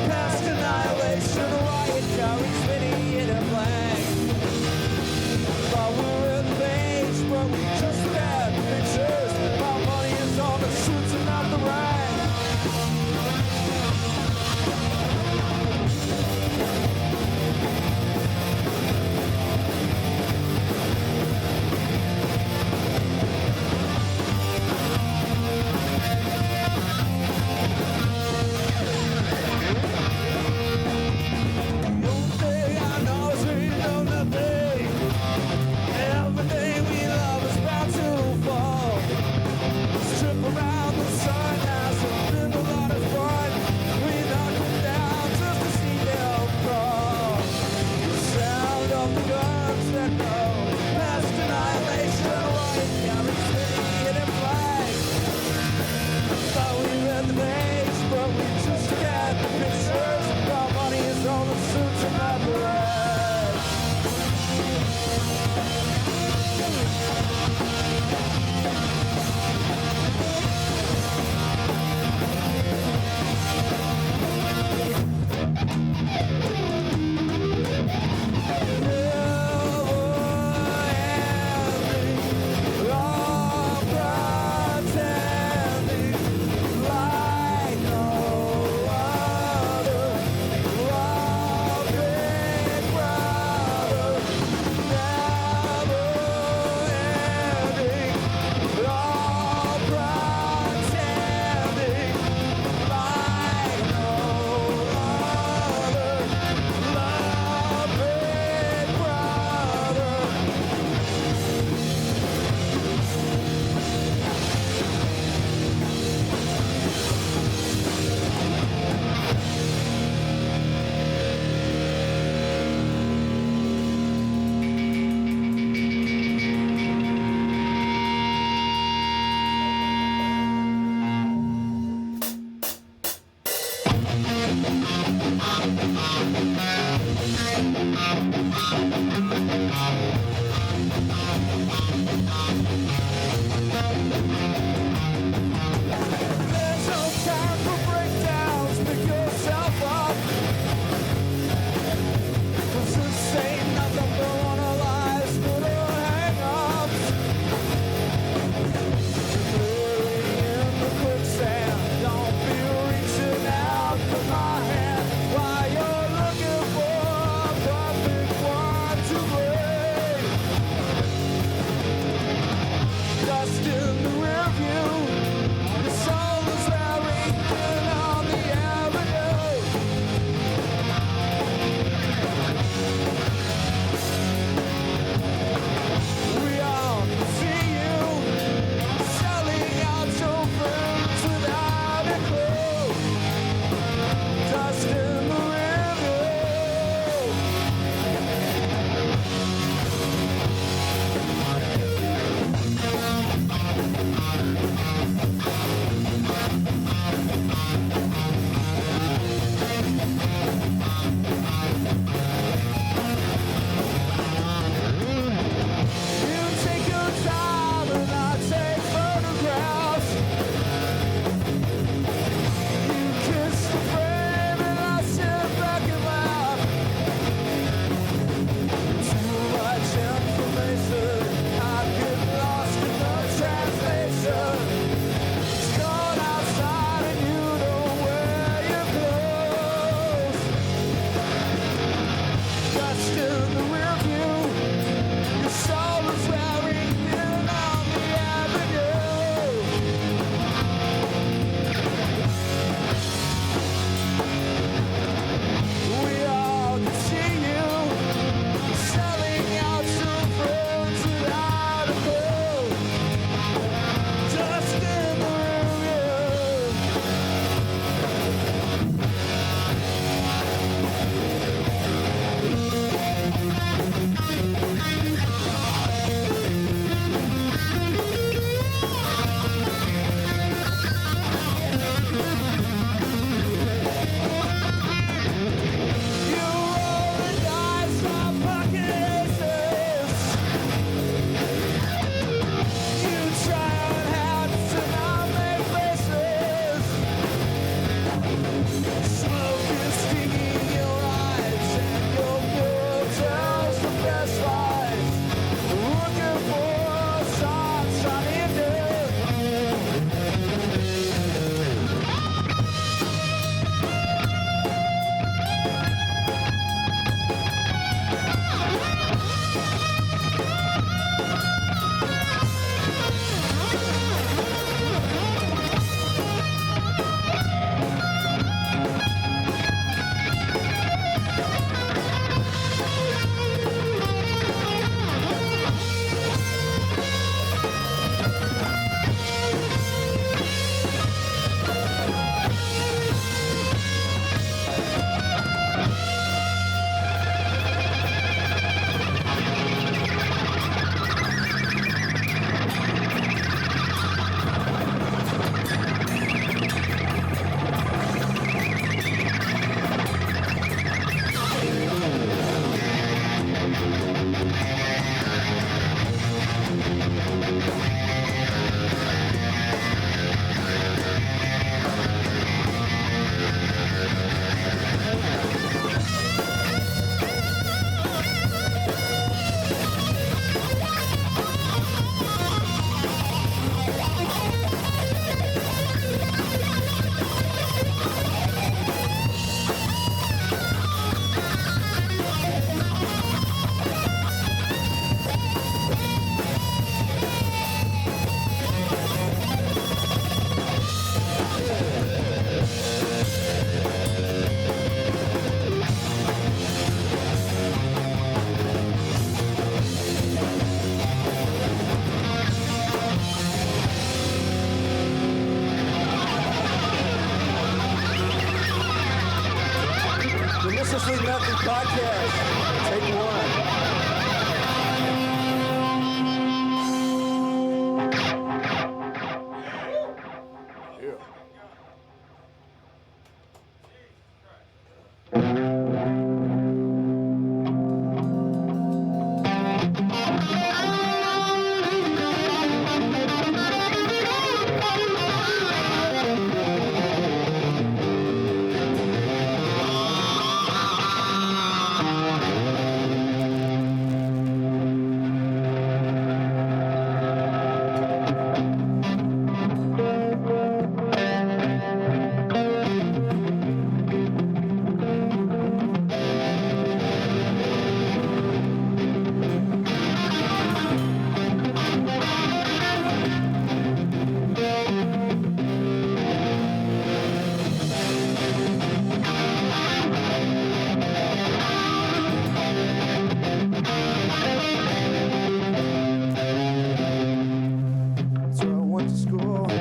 past annihilation. A riot carries many in a flag. Thought we were in the base, but we just had pictures. My money is on the suits and not the rag. Deliciously Nothing podcast. Take one. So I went to school, I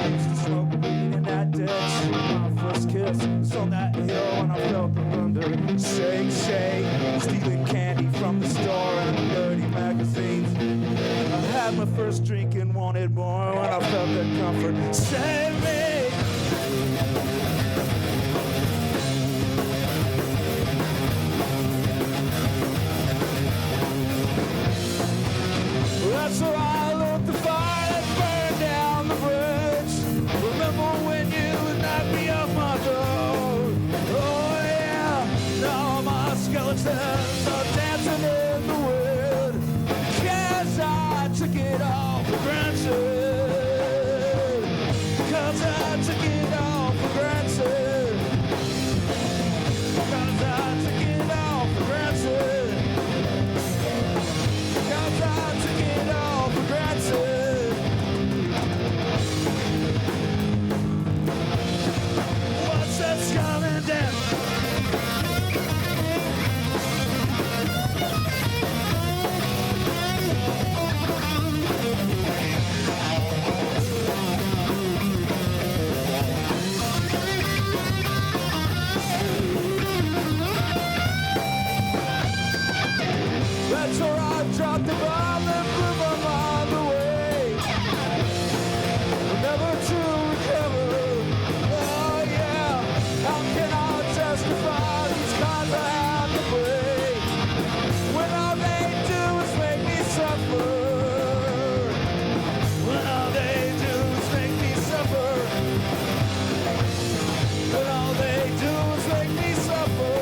used to smoke weed in that ditch. My first kiss was on that hill when I felt the thunder. Shake, shake, stealing candy from the store and dirty magazines. I had my first drink and wanted more when I felt that comfort. Save me! That's where I lit the fire that burned down the bridge. Remember when you would knock me off my door? Oh yeah, now my skeletons are dancing in the wind. 'Cause I took it all for granted. 'Cause I took it all for granted. 'Cause I took it all for granted. 'Cause I took it all for granted. What's that's coming down? That's where I dropped the bomb and blew my mind away. Never to recover. Oh yeah, how can I justify these cards I have to play when all they do is make me suffer? When all they do is make me suffer. When all they do is make me suffer.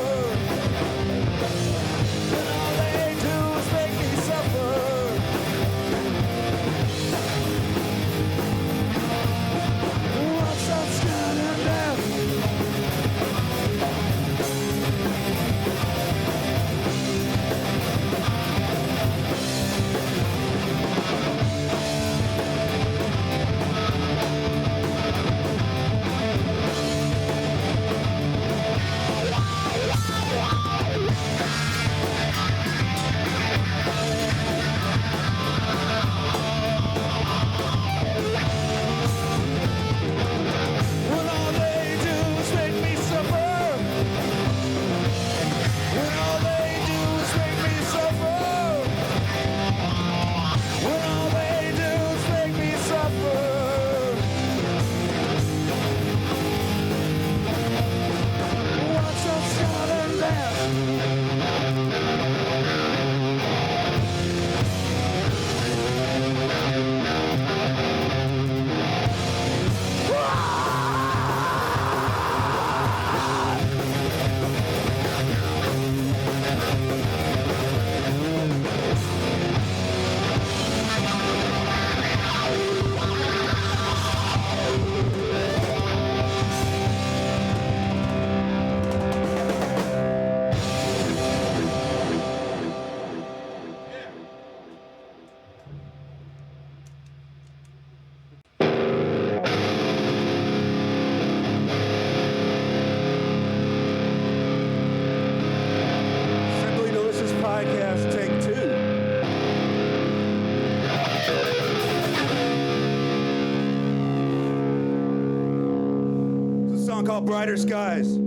When all they do is make me suffer. Once I'm scattered down. When all they do is make me suffer. When all they do is make me suffer. When all they do is make me suffer. Once I'm scattered down. Simply Delicious Podcast, take two. It's a song called Brighter Skies.